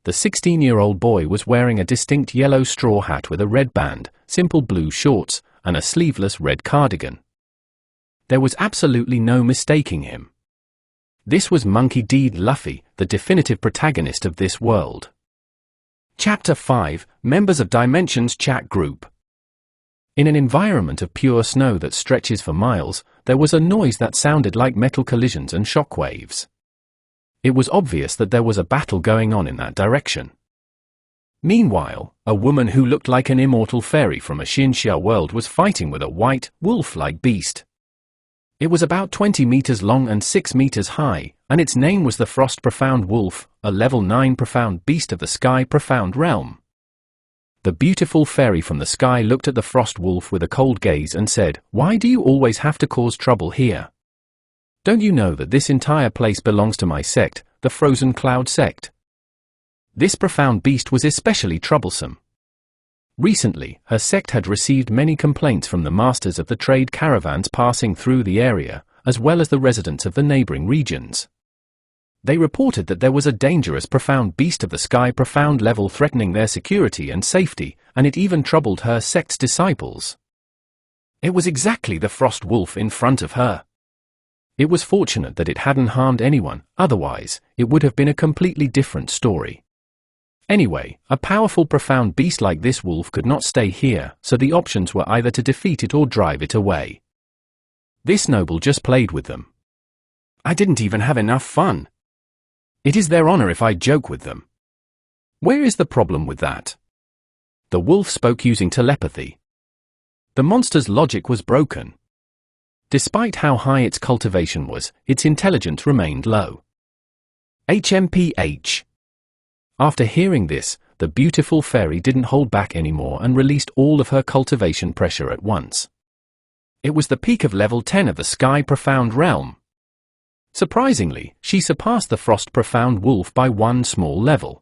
The 16-year-old boy was wearing a distinct yellow straw hat with a red band, simple blue shorts, and a sleeveless red cardigan. There was absolutely no mistaking him. This was Monkey D. Luffy, the definitive protagonist of this world. Chapter 5, Members of Dimension's Chat Group. In an environment of pure snow that stretches for miles, there was a noise that sounded like metal collisions and shock waves. It was obvious that there was a battle going on in that direction. Meanwhile, a woman who looked like an immortal fairy from a Xinxia world was fighting with a white, wolf-like beast. It was about 20 meters long and 6 meters high, and its name was the Frost Profound Wolf, a level 9 profound beast of the Sky Profound realm. The beautiful fairy from the sky looked at the Frost Wolf with a cold gaze and said, "Why do you always have to cause trouble here? Don't you know that this entire place belongs to my sect, the Frozen Cloud sect?" This profound beast was especially troublesome. Recently, her sect had received many complaints from the masters of the trade caravans passing through the area, as well as the residents of the neighboring regions. They reported that there was a dangerous profound beast of the Sky Profound level threatening their security and safety, and it even troubled her sect's disciples. It was exactly the Frost Wolf in front of her. It was fortunate that it hadn't harmed anyone, otherwise, it would have been a completely different story. Anyway, a powerful profound beast like this wolf could not stay here, so the options were either to defeat it or drive it away. This noble just played with them. "I didn't even have enough fun. It is their honor if I joke with them. Where is the problem with that?" The wolf spoke using telepathy. The monster's logic was broken. Despite how high its cultivation was, its intelligence remained low. HMPH. After hearing this, the beautiful fairy didn't hold back anymore and released all of her cultivation pressure at once. It was the peak of level 10 of the Sky Profound realm. Surprisingly, she surpassed the Frost Profound Wolf by one small level.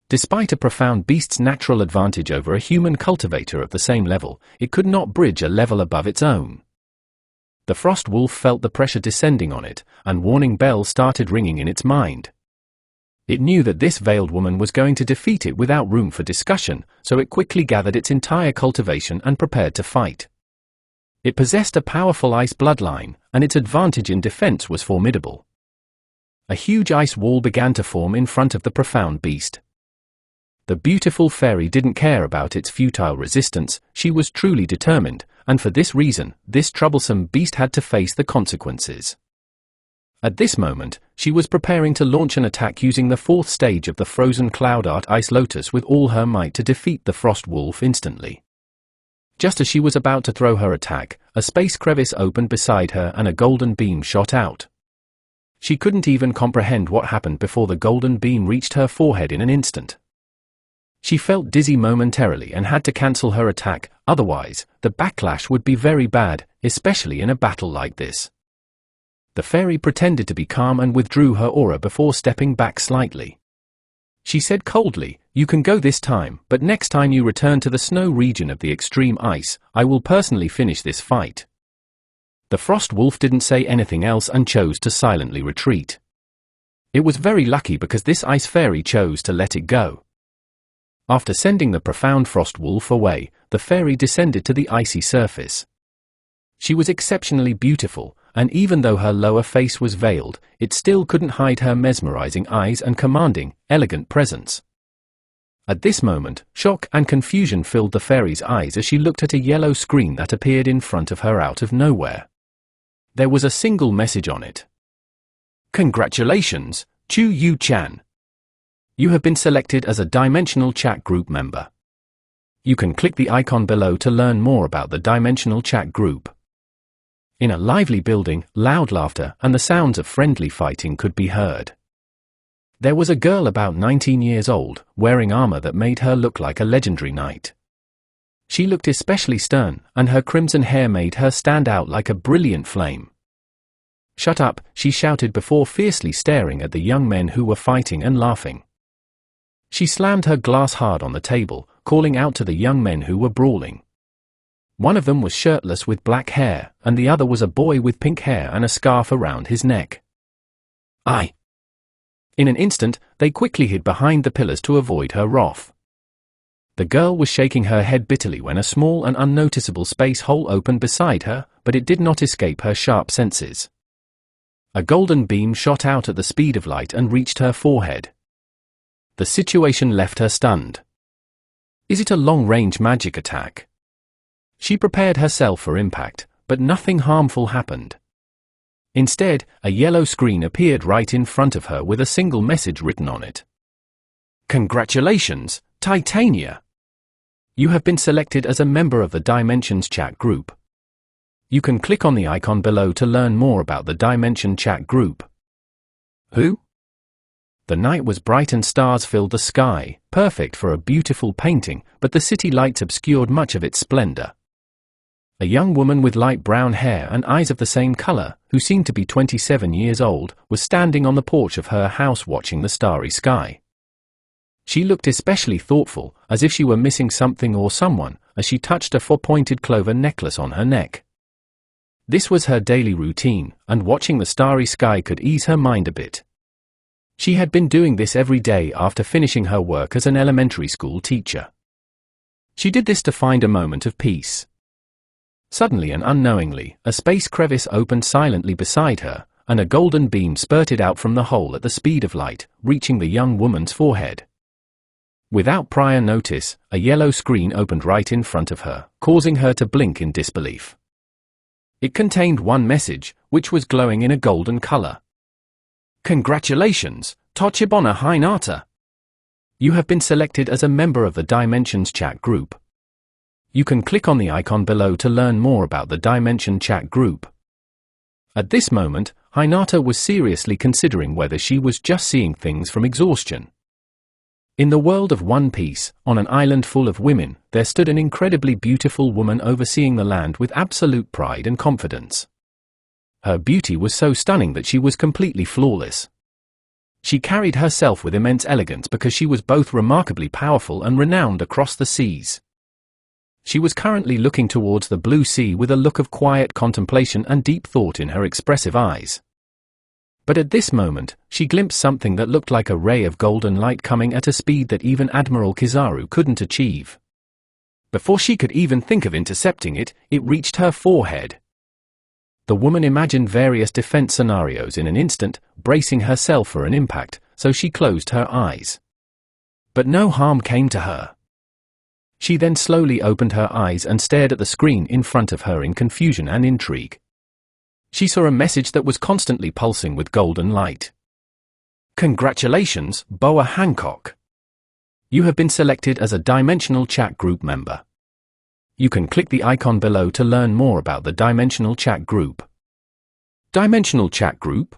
Despite a profound beast's natural advantage over a human cultivator of the same level, it could not bridge a level above its own. The Frost Wolf felt the pressure descending on it, and warning bells started ringing in its mind. It knew that this veiled woman was going to defeat it without room for discussion, so it quickly gathered its entire cultivation and prepared to fight. It possessed a powerful ice bloodline, and its advantage in defense was formidable. A huge ice wall began to form in front of the profound beast. The beautiful fairy didn't care about its futile resistance, she was truly determined, and for this reason, this troublesome beast had to face the consequences. At this moment, she was preparing to launch an attack using the 4th stage of the Frozen Cloud Art Ice Lotus with all her might to defeat the Frost Wolf instantly. Just as she was about to throw her attack, a space crevice opened beside her and a golden beam shot out. She couldn't even comprehend what happened before the golden beam reached her forehead in an instant. She felt dizzy momentarily and had to cancel her attack, otherwise, the backlash would be very bad, especially in a battle like this. The fairy pretended to be calm and withdrew her aura before stepping back slightly. She said coldly, "You can go this time, but next time you return to the snow region of the extreme ice, I will personally finish this fight." The Frost Wolf didn't say anything else and chose to silently retreat. It was very lucky because this ice fairy chose to let it go. After sending the profound Frost Wolf away, the fairy descended to the icy surface. She was exceptionally beautiful, and even though her lower face was veiled, it still couldn't hide her mesmerizing eyes and commanding, elegant presence. At this moment, shock and confusion filled the fairy's eyes as she looked at a yellow screen that appeared in front of her out of nowhere. There was a single message on it. "Congratulations, Chu Yu-chan. You have been selected as a Dimensional Chat Group member. You can click the icon below to learn more about the Dimensional Chat Group." In a lively building, loud laughter and the sounds of friendly fighting could be heard. There was a girl about 19 years old, wearing armor that made her look like a legendary knight. She looked especially stern, and her crimson hair made her stand out like a brilliant flame. "Shut up," she shouted before fiercely staring at the young men who were fighting and laughing. She slammed her glass hard on the table, calling out to the young men who were brawling. One of them was shirtless with black hair, and the other was a boy with pink hair and a scarf around his neck. "I!" In an instant, they quickly hid behind the pillars to avoid her wrath. The girl was shaking her head bitterly when a small and unnoticeable space hole opened beside her, but it did not escape her sharp senses. A golden beam shot out at the speed of light and reached her forehead. The situation left her stunned. Is it a long-range magic attack? She prepared herself for impact, but nothing harmful happened. Instead, a yellow screen appeared right in front of her with a single message written on it. Congratulations, Titania! You have been selected as a member of the Dimensions chat group. You can click on the icon below to learn more about the Dimension chat group. Who? The night was bright and stars filled the sky, perfect for a beautiful painting, but the city lights obscured much of its splendor. A young woman with light brown hair and eyes of the same color, who seemed to be 27 years old, was standing on the porch of her house watching the starry sky. She looked especially thoughtful, as if she were missing something or someone, as she touched a four-pointed clover necklace on her neck. This was her daily routine, and watching the starry sky could ease her mind a bit. She had been doing this every day after finishing her work as an elementary school teacher. She did this to find a moment of peace. Suddenly and unknowingly, a space crevice opened silently beside her, and a golden beam spurted out from the hole at the speed of light, reaching the young woman's forehead. Without prior notice, a yellow screen opened right in front of her, causing her to blink in disbelief. It contained one message, which was glowing in a golden color. Congratulations, Tochibana Hinata! You have been selected as a member of the Dimensions chat group. You can click on the icon below to learn more about the Dimension chat group. At this moment, Hinata was seriously considering whether she was just seeing things from exhaustion. In the world of One Piece, on an island full of women, there stood an incredibly beautiful woman overseeing the land with absolute pride and confidence. Her beauty was so stunning that she was completely flawless. She carried herself with immense elegance because she was both remarkably powerful and renowned across the seas. She was currently looking towards the blue sea with a look of quiet contemplation and deep thought in her expressive eyes. But at this moment, she glimpsed something that looked like a ray of golden light coming at a speed that even Admiral Kizaru couldn't achieve. Before she could even think of intercepting it, it reached her forehead. The woman imagined various defense scenarios in an instant, bracing herself for an impact, so she closed her eyes. But no harm came to her. She then slowly opened her eyes and stared at the screen in front of her in confusion and intrigue. She saw a message that was constantly pulsing with golden light. Congratulations, Boa Hancock! You have been selected as a Dimensional chat group member. You can click the icon below to learn more about the Dimensional chat group. Dimensional chat group?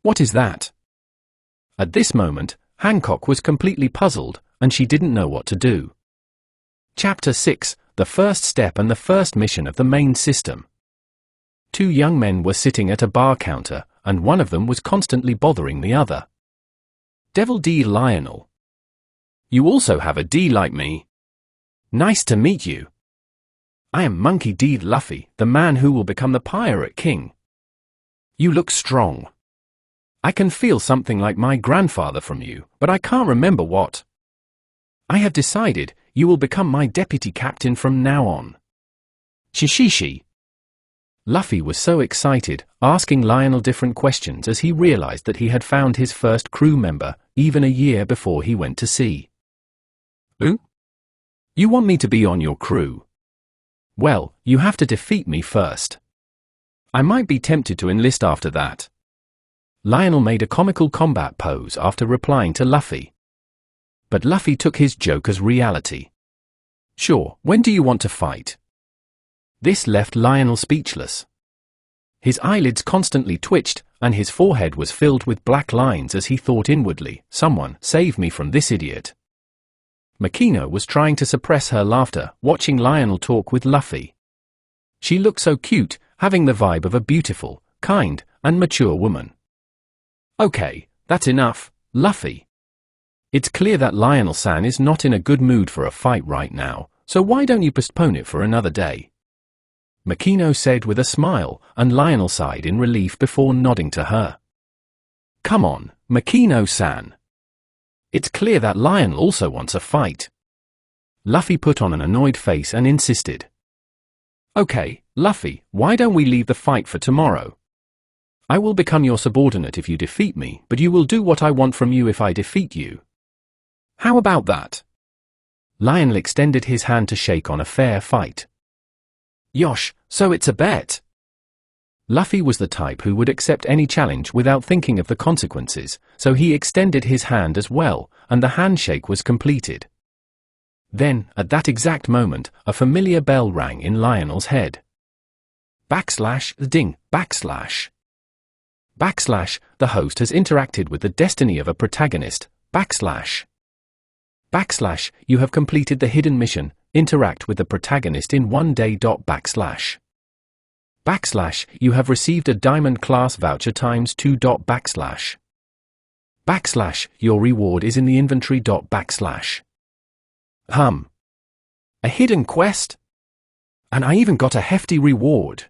What is that? At this moment, Hancock was completely puzzled, and she didn't know what to do. Chapter 6, The First Step and the First Mission of the Main System. Two young men were sitting at a bar counter, and one of them was constantly bothering the other. Devil D. Lionel. You also have a D like me. Nice to meet you. I am Monkey D. Luffy, the man who will become the Pirate King. You look strong. I can feel something like my grandfather from you, but I can't remember what. I have decided you will become my deputy captain from now on. Shishishi. Luffy was so excited, asking Lionel different questions as he realized that he had found his first crew member, even a year before he went to sea. Who? You want me to be on your crew? Well, you have to defeat me first. I might be tempted to enlist after that. Lionel made a comical combat pose after replying to Luffy. But Luffy took his joke as reality. Sure, when do you want to fight? This left Lionel speechless. His eyelids constantly twitched, and his forehead was filled with black lines as he thought inwardly, someone save me from this idiot. Makino was trying to suppress her laughter, watching Lionel talk with Luffy. She looked so cute, having the vibe of a beautiful, kind, and mature woman. Okay, that's enough, Luffy. It's clear that Lionel-san is not in a good mood for a fight right now, so why don't you postpone it for another day? Makino said with a smile, and Lionel sighed in relief before nodding to her. Come on, Makino-san. It's clear that Lionel also wants a fight. Luffy put on an annoyed face and insisted. Okay, Luffy, why don't we leave the fight for tomorrow? I will become your subordinate if you defeat me, but you will do what I want from you if I defeat you. How about that? Lionel extended his hand to shake on a fair fight. Yosh, so it's a bet. Luffy was the type who would accept any challenge without thinking of the consequences, so he extended his hand as well, and the handshake was completed. Then, at that exact moment, a familiar bell rang in Lionel's head. Ding, the host has interacted with the destiny of a protagonist, you have completed the hidden mission, interact with the protagonist in 1 day. You have received a diamond class voucher ×2. Your reward is in the inventory. A hidden quest? And I even got a hefty reward.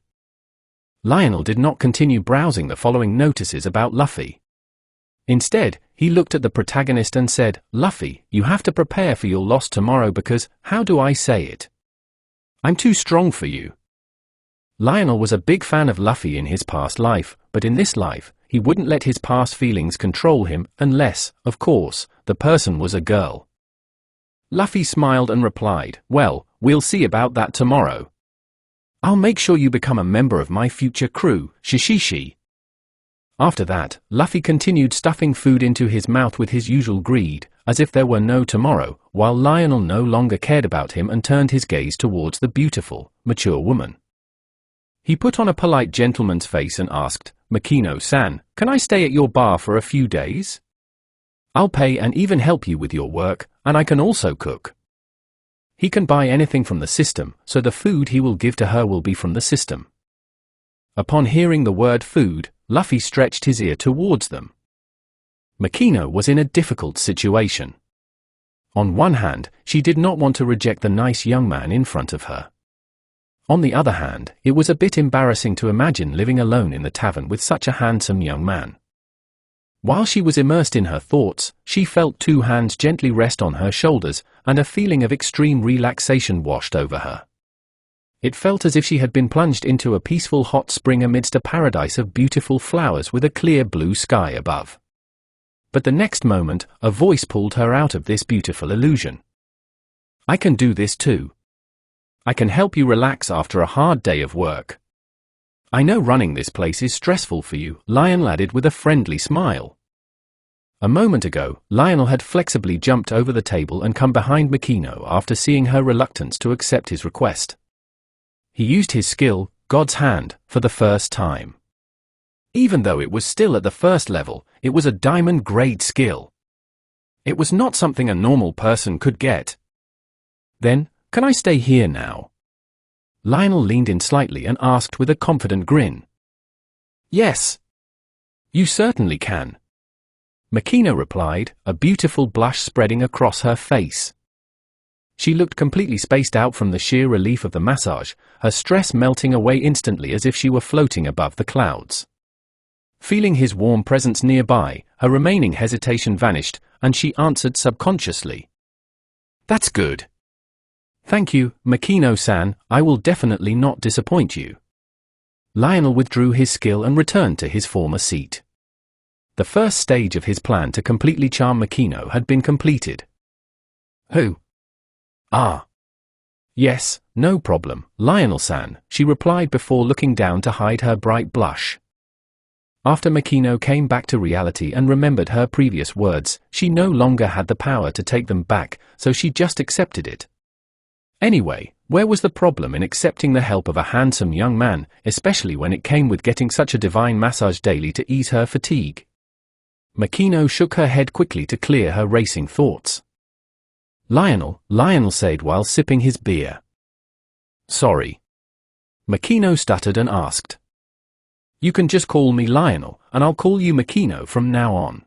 Lionel did not continue browsing the following notices about Luffy. Instead, he looked at the protagonist and said, Luffy, you have to prepare for your loss tomorrow because, how do I say it? I'm too strong for you. Lionel was a big fan of Luffy in his past life, but in this life, he wouldn't let his past feelings control him unless, of course, the person was a girl. Luffy smiled and replied, well, we'll see about that tomorrow. I'll make sure you become a member of my future crew, Shishishi. After that, Luffy continued stuffing food into his mouth with his usual greed, as if there were no tomorrow, while Lionel no longer cared about him and turned his gaze towards the beautiful, mature woman. He put on a polite gentleman's face and asked, Makino-san, can I stay at your bar for a few days? I'll pay and even help you with your work, and I can also cook. He can buy anything from the system, so the food he will give to her will be from the system. Upon hearing the word food, Luffy stretched his ear towards them. Makino was in a difficult situation. On one hand, she did not want to reject the nice young man in front of her. On the other hand, it was a bit embarrassing to imagine living alone in the tavern with such a handsome young man. While she was immersed in her thoughts, she felt 2 hands gently rest on her shoulders, and a feeling of extreme relaxation washed over her. It felt as if she had been plunged into a peaceful hot spring amidst a paradise of beautiful flowers with a clear blue sky above. But the next moment, a voice pulled her out of this beautiful illusion. I can do this too. I can help you relax after a hard day of work. I know running this place is stressful for you, Lionel added with a friendly smile. A moment ago, Lionel had flexibly jumped over the table and come behind Makino after seeing her reluctance to accept his request. He used his skill, God's Hand, for the first time. Even though it was still at the first level, it was a diamond-grade skill. It was not something a normal person could get. Then, can I stay here now? Lionel leaned in slightly and asked with a confident grin. Yes. You certainly can. Makino replied, a beautiful blush spreading across her face. She looked completely spaced out from the sheer relief of the massage, her stress melting away instantly as if she were floating above the clouds. Feeling his warm presence nearby, her remaining hesitation vanished, and she answered subconsciously. That's good. Thank you, Makino-san, I will definitely not disappoint you. Lionel withdrew his skill and returned to his former seat. The first stage of his plan to completely charm Makino had been completed. Who? Ah. Yes, no problem, Lionel-san, she replied before looking down to hide her bright blush. After Makino came back to reality and remembered her previous words, she no longer had the power to take them back, so she just accepted it. Anyway, where was the problem in accepting the help of a handsome young man, especially when it came with getting such a divine massage daily to ease her fatigue? Makino shook her head quickly to clear her racing thoughts. Lionel said while sipping his beer. Sorry. Makino stuttered and asked. You can just call me Lionel, and I'll call you Makino from now on.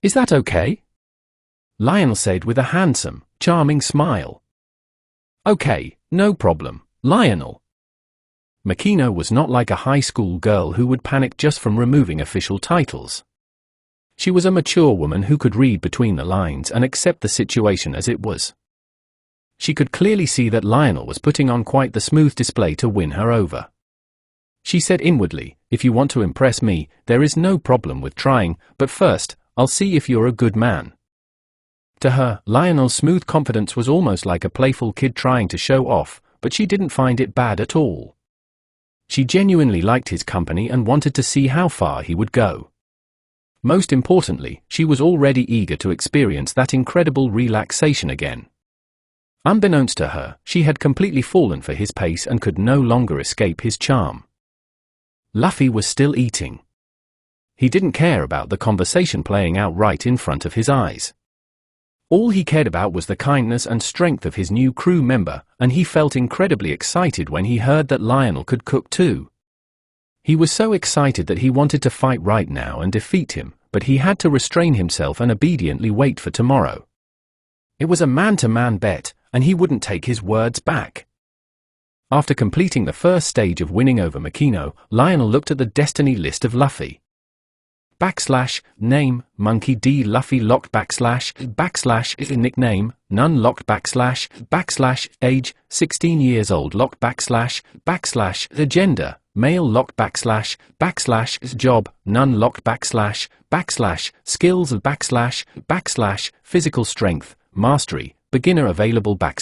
Is that okay? Lionel said with a handsome, charming smile. Okay, no problem, Lionel. Makino was not like a high school girl who would panic just from removing official titles. She was a mature woman who could read between the lines and accept the situation as it was. She could clearly see that Lionel was putting on quite the smooth display to win her over. She said inwardly, if you want to impress me, there is no problem with trying, but first, I'll see if you're a good man. To her, Lionel's smooth confidence was almost like a playful kid trying to show off, but she didn't find it bad at all. She genuinely liked his company and wanted to see how far he would go. Most importantly, she was already eager to experience that incredible relaxation again. Unbeknownst to her, she had completely fallen for his pace and could no longer escape his charm. Luffy was still eating. He didn't care about the conversation playing out right in front of his eyes. All he cared about was the kindness and strength of his new crew member, and he felt incredibly excited when he heard that Lionel could cook too. He was so excited that he wanted to fight right now and defeat him, but he had to restrain himself and obediently wait for tomorrow. It was a man-to-man bet, and he wouldn't take his words back. After completing the first stage of winning over Makino, Lionel looked at the destiny list of Luffy. /name, Monkey D. Luffy locked / nickname, none locked / age, 16 years old locked / gender, male locked / job, none locked / skills / physical strength, mastery, beginner available /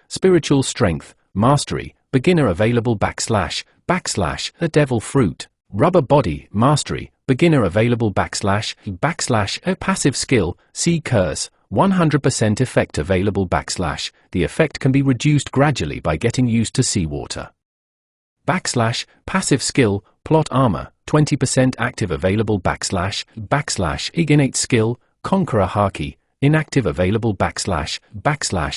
spiritual strength, mastery, beginner available / the devil fruit, rubber body, mastery, beginner available / a passive skill, sea curse, 100% effect available / the effect can be reduced gradually by getting used to seawater. / passive skill, plot armor, 20% active available / innate skill, conqueror haki, inactive available /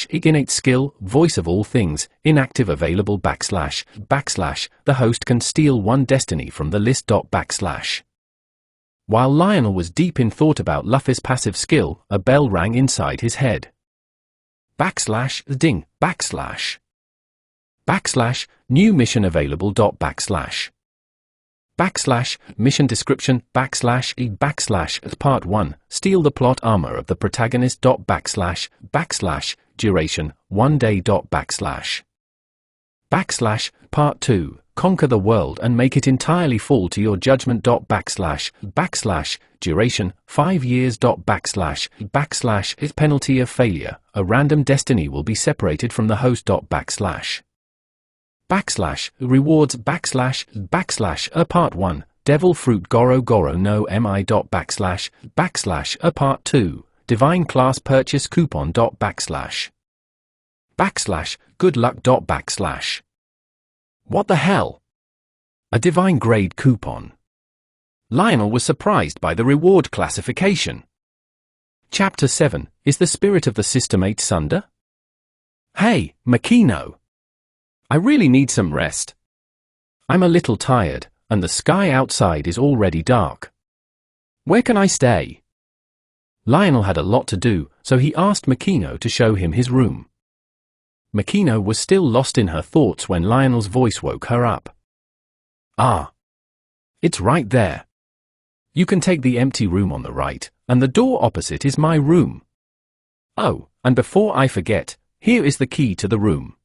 innate skill, voice of all things, inactive available / the host can steal one destiny from the list / While Lionel was deep in thought about Luffy's passive skill, a bell rang inside his head. /ding, / new mission available / mission description / part 1, steal the plot armor of the protagonist / duration, 1 day / part 2, conquer the world and make it entirely fall to your judgment / duration, 5 years / penalty of failure, a random destiny will be separated from the host / rewards / part 1, devil fruit Goro Goro no mi / part 2, divine class purchase coupon / good luck / What the hell? A divine grade coupon. Lionel was surprised by the reward classification. Chapter 7, is the spirit of the system 8 Sunder? Hey, Makino. I really need some rest. I'm a little tired, and the sky outside is already dark. Where can I stay? Lionel had a lot to do, so he asked Makino to show him his room. Makino was still lost in her thoughts when Lionel's voice woke her up. Ah. It's right there. You can take the empty room on the right, and the door opposite is my room. Oh, and before I forget, here is the key to the room.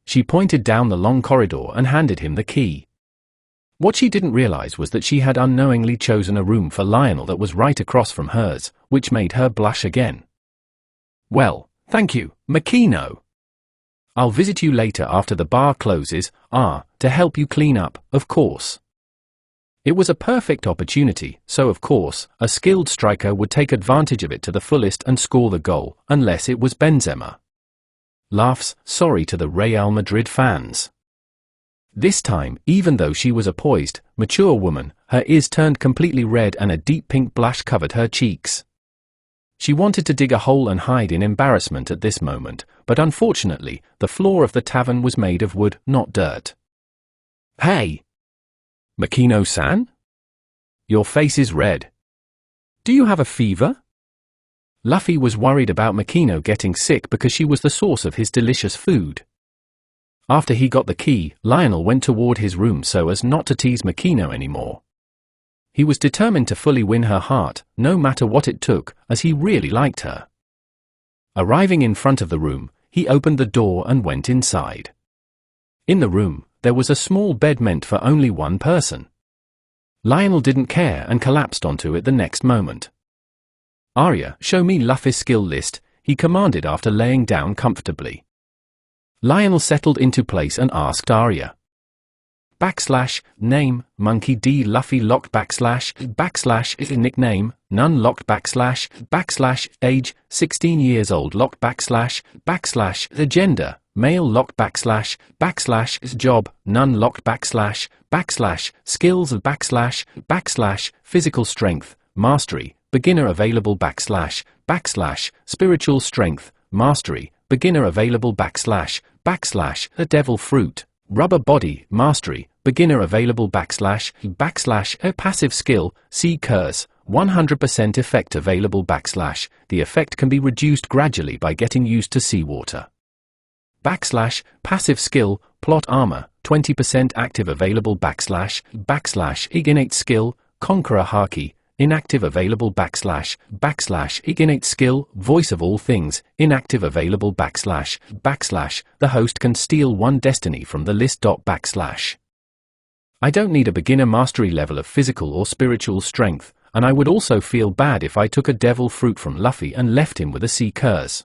She pointed down the long corridor and handed him the key. What she didn't realize was that she had unknowingly chosen a room for Lionel that was right across from hers, which made her blush again. Well, thank you, Makino. I'll visit you later after the bar closes, to help you clean up, of course. It was a perfect opportunity, so of course, a skilled striker would take advantage of it to the fullest and score the goal, unless it was Benzema. Laughs, sorry to the Real Madrid fans. This time, even though she was a poised, mature woman, her ears turned completely red and a deep pink blush covered her cheeks. She wanted to dig a hole and hide in embarrassment at this moment, but unfortunately, the floor of the tavern was made of wood, not dirt. Hey! Makino-san? Your face is red. Do you have a fever? Luffy was worried about Makino getting sick because she was the source of his delicious food. After he got the key, Lionel went toward his room so as not to tease Makino anymore. He was determined to fully win her heart, no matter what it took, as he really liked her. Arriving in front of the room, he opened the door and went inside. In the room, there was a small bed meant for only one person. Lionel didn't care and collapsed onto it the next moment. Arya, show me Luffy's skill list, he commanded after laying down comfortably. Lionel settled into place and asked Arya. Name, Monkey D. Luffy locked nickname, none locked age, 16 years old locked the gender, male locked job, none locked skills physical strength, mastery, beginner available spiritual strength, mastery, beginner available the devil fruit, rubber body, mastery, beginner available a passive skill, sea curse, 100% effect available the effect can be reduced gradually by getting used to seawater. Passive skill, plot armor, 20% active available innate skill, conqueror haki, inactive available innate skill, voice of all things, inactive available the host can steal one destiny from the list. I don't need a beginner mastery level of physical or spiritual strength, and I would also feel bad if I took a devil fruit from Luffy and left him with a sea curse.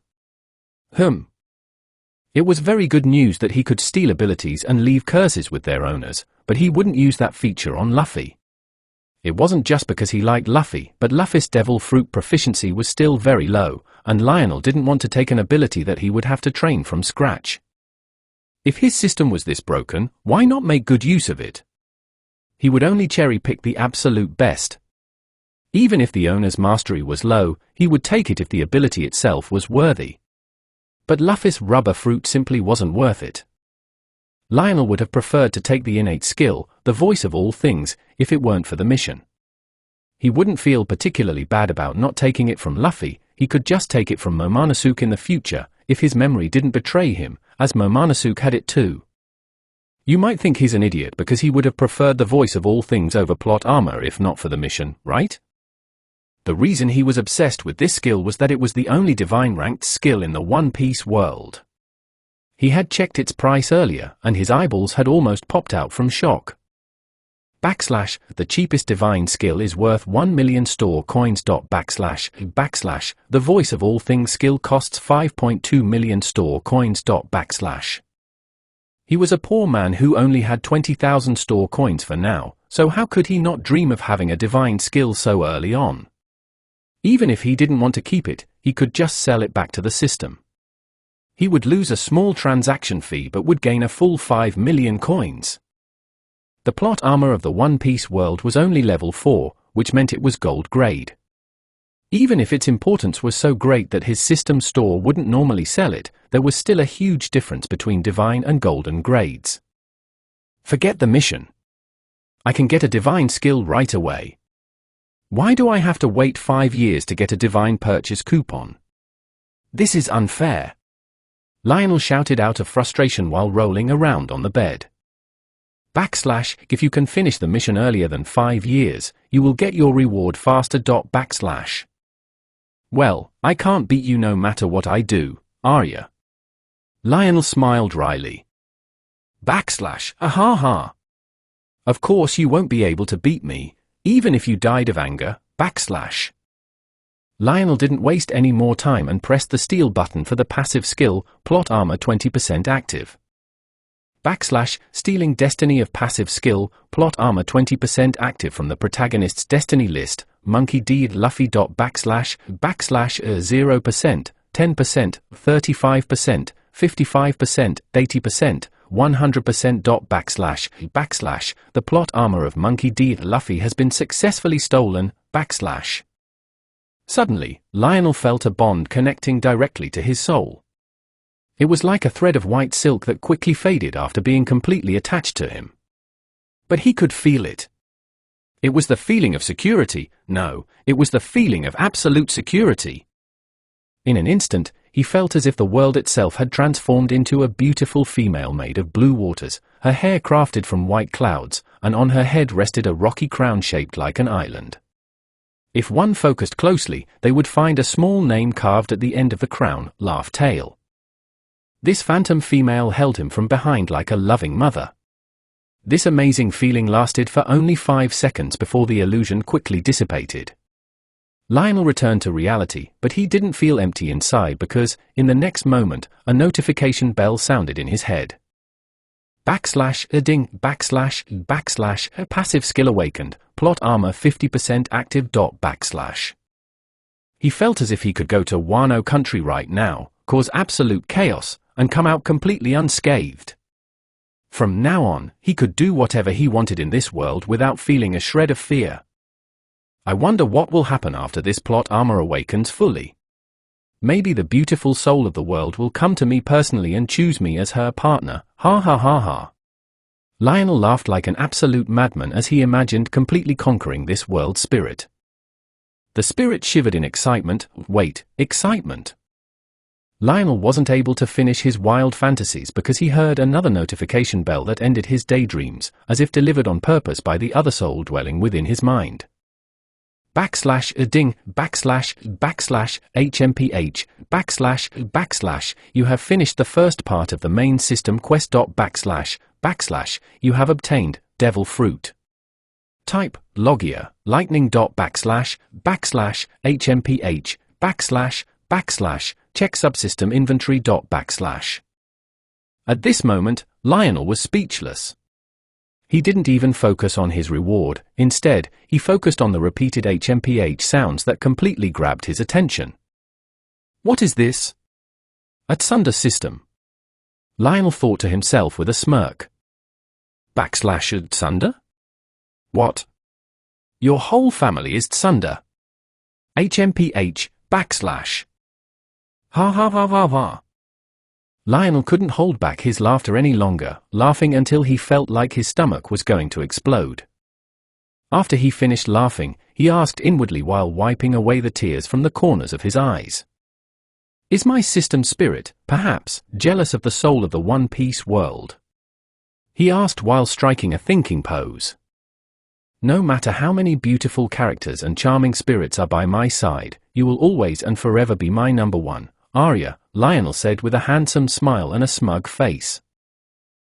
It was very good news that he could steal abilities and leave curses with their owners, but he wouldn't use that feature on Luffy. It wasn't just because he liked Luffy, but Luffy's devil fruit proficiency was still very low, and Lionel didn't want to take an ability that he would have to train from scratch. If his system was this broken, why not make good use of it? He would only cherry-pick the absolute best. Even if the owner's mastery was low, he would take it if the ability itself was worthy. But Luffy's rubber fruit simply wasn't worth it. Lionel would have preferred to take the innate skill, the voice of all things, if it weren't for the mission. He wouldn't feel particularly bad about not taking it from Luffy, he could just take it from Momonosuke in the future, if his memory didn't betray him, as Momonosuke had it too. You might think he's an idiot because he would have preferred the voice of all things over plot armor if not for the mission, right? The reason he was obsessed with this skill was that it was the only divine-ranked skill in the One Piece world. He had checked its price earlier, and his eyeballs had almost popped out from shock. The cheapest divine skill is worth 1 million store coins. The voice of all things skill costs 5.2 million store coins. He was a poor man who only had 20,000 store coins for now, so how could he not dream of having a divine skill so early on? Even if he didn't want to keep it, he could just sell it back to the system. He would lose a small transaction fee but would gain a full 5 million coins. The plot armor of the One Piece world was only level 4, which meant it was gold grade. Even if its importance was so great that his system store wouldn't normally sell it, there was still a huge difference between divine and golden grades. Forget the mission. I can get a divine skill right away. Why do I have to wait 5 years to get a divine purchase coupon? This is unfair. Lionel shouted out of frustration while rolling around on the bed. If you can finish the mission earlier than 5 years, you will get your reward faster. Well, I can't beat you no matter what I do, Arya. Lionel smiled wryly. Ha. Of course you won't be able to beat me, even if you died of anger, Lionel didn't waste any more time and pressed the steel button for the passive skill, plot armor 20% active. Stealing destiny of passive skill, plot armor 20% active from the protagonist's destiny list, monkey D Luffy. 0%, 10%, 35%, 55%, 80%, 100%. The plot armor of monkey D Luffy has been successfully stolen, Suddenly, Lionel felt a bond connecting directly to his soul. It was like a thread of white silk that quickly faded after being completely attached to him. But he could feel it. It was the feeling of security. No, it was the feeling of absolute security. In an instant, he felt as if the world itself had transformed into a beautiful female made of blue waters, her hair crafted from white clouds, and on her head rested a rocky crown shaped like an island. If one focused closely, they would find a small name carved at the end of the crown, Laugh Tale. This phantom female held him from behind like a loving mother. This amazing feeling lasted for only 5 seconds before the illusion quickly dissipated. Lionel returned to reality, but he didn't feel empty inside because, in the next moment, a notification bell sounded in his head. /ding / passive skill awakened, plot armor 50% active. /. He felt as if he could go to Wano country right now, cause absolute chaos, and come out completely unscathed. From now on, he could do whatever he wanted in this world without feeling a shred of fear. I wonder what will happen after this plot armor awakens fully. Maybe the beautiful soul of the world will come to me personally and choose me as her partner, ha ha ha ha. Lionel laughed like an absolute madman as he imagined completely conquering this world spirit. The spirit shivered in excitement. Wait, excitement. Lionel wasn't able to finish his wild fantasies because he heard another notification bell that ended his daydreams, as if delivered on purpose by the other soul dwelling within his mind. /ding /hmph you have finished the first part of the main system quest. / you have obtained devil fruit. Type Logia lightning. /hmph / check subsystem inventory. / At this moment, Lionel was speechless. He didn't even focus on his reward. Instead, he focused on the repeated HMPH sounds that completely grabbed his attention. What is this? A Tsunder system. Lionel thought to himself with a smirk. Tsunder? What? Your whole family is Tsunder. HMPH / Ha ha ha ha ha. Lionel couldn't hold back his laughter any longer, laughing until he felt like his stomach was going to explode. After he finished laughing, he asked inwardly while wiping away the tears from the corners of his eyes. Is my system spirit, perhaps, jealous of the soul of the One Piece world? He asked while striking a thinking pose. No matter how many beautiful characters and charming spirits are by my side, you will always and forever be my number one, Arya, Lionel said with a handsome smile and a smug face.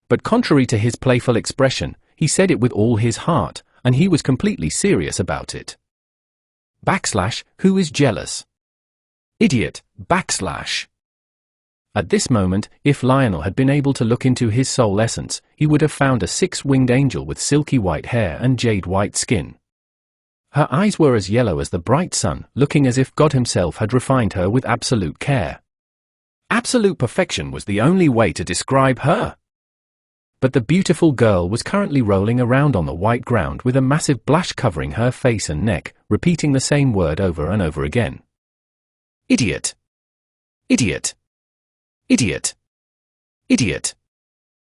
But contrary to his playful expression, he said it with all his heart, and he was completely serious about it. / who is jealous? Idiot, / At this moment, if Lionel had been able to look into his soul essence, he would have found a six-winged angel with silky white hair and jade-white skin. Her eyes were as yellow as the bright sun, looking as if God himself had refined her with absolute care. Absolute perfection was the only way to describe her. But the beautiful girl was currently rolling around on the white ground with a massive blush covering her face and neck, repeating the same word over and over again. Idiot. Idiot. Idiot. Idiot.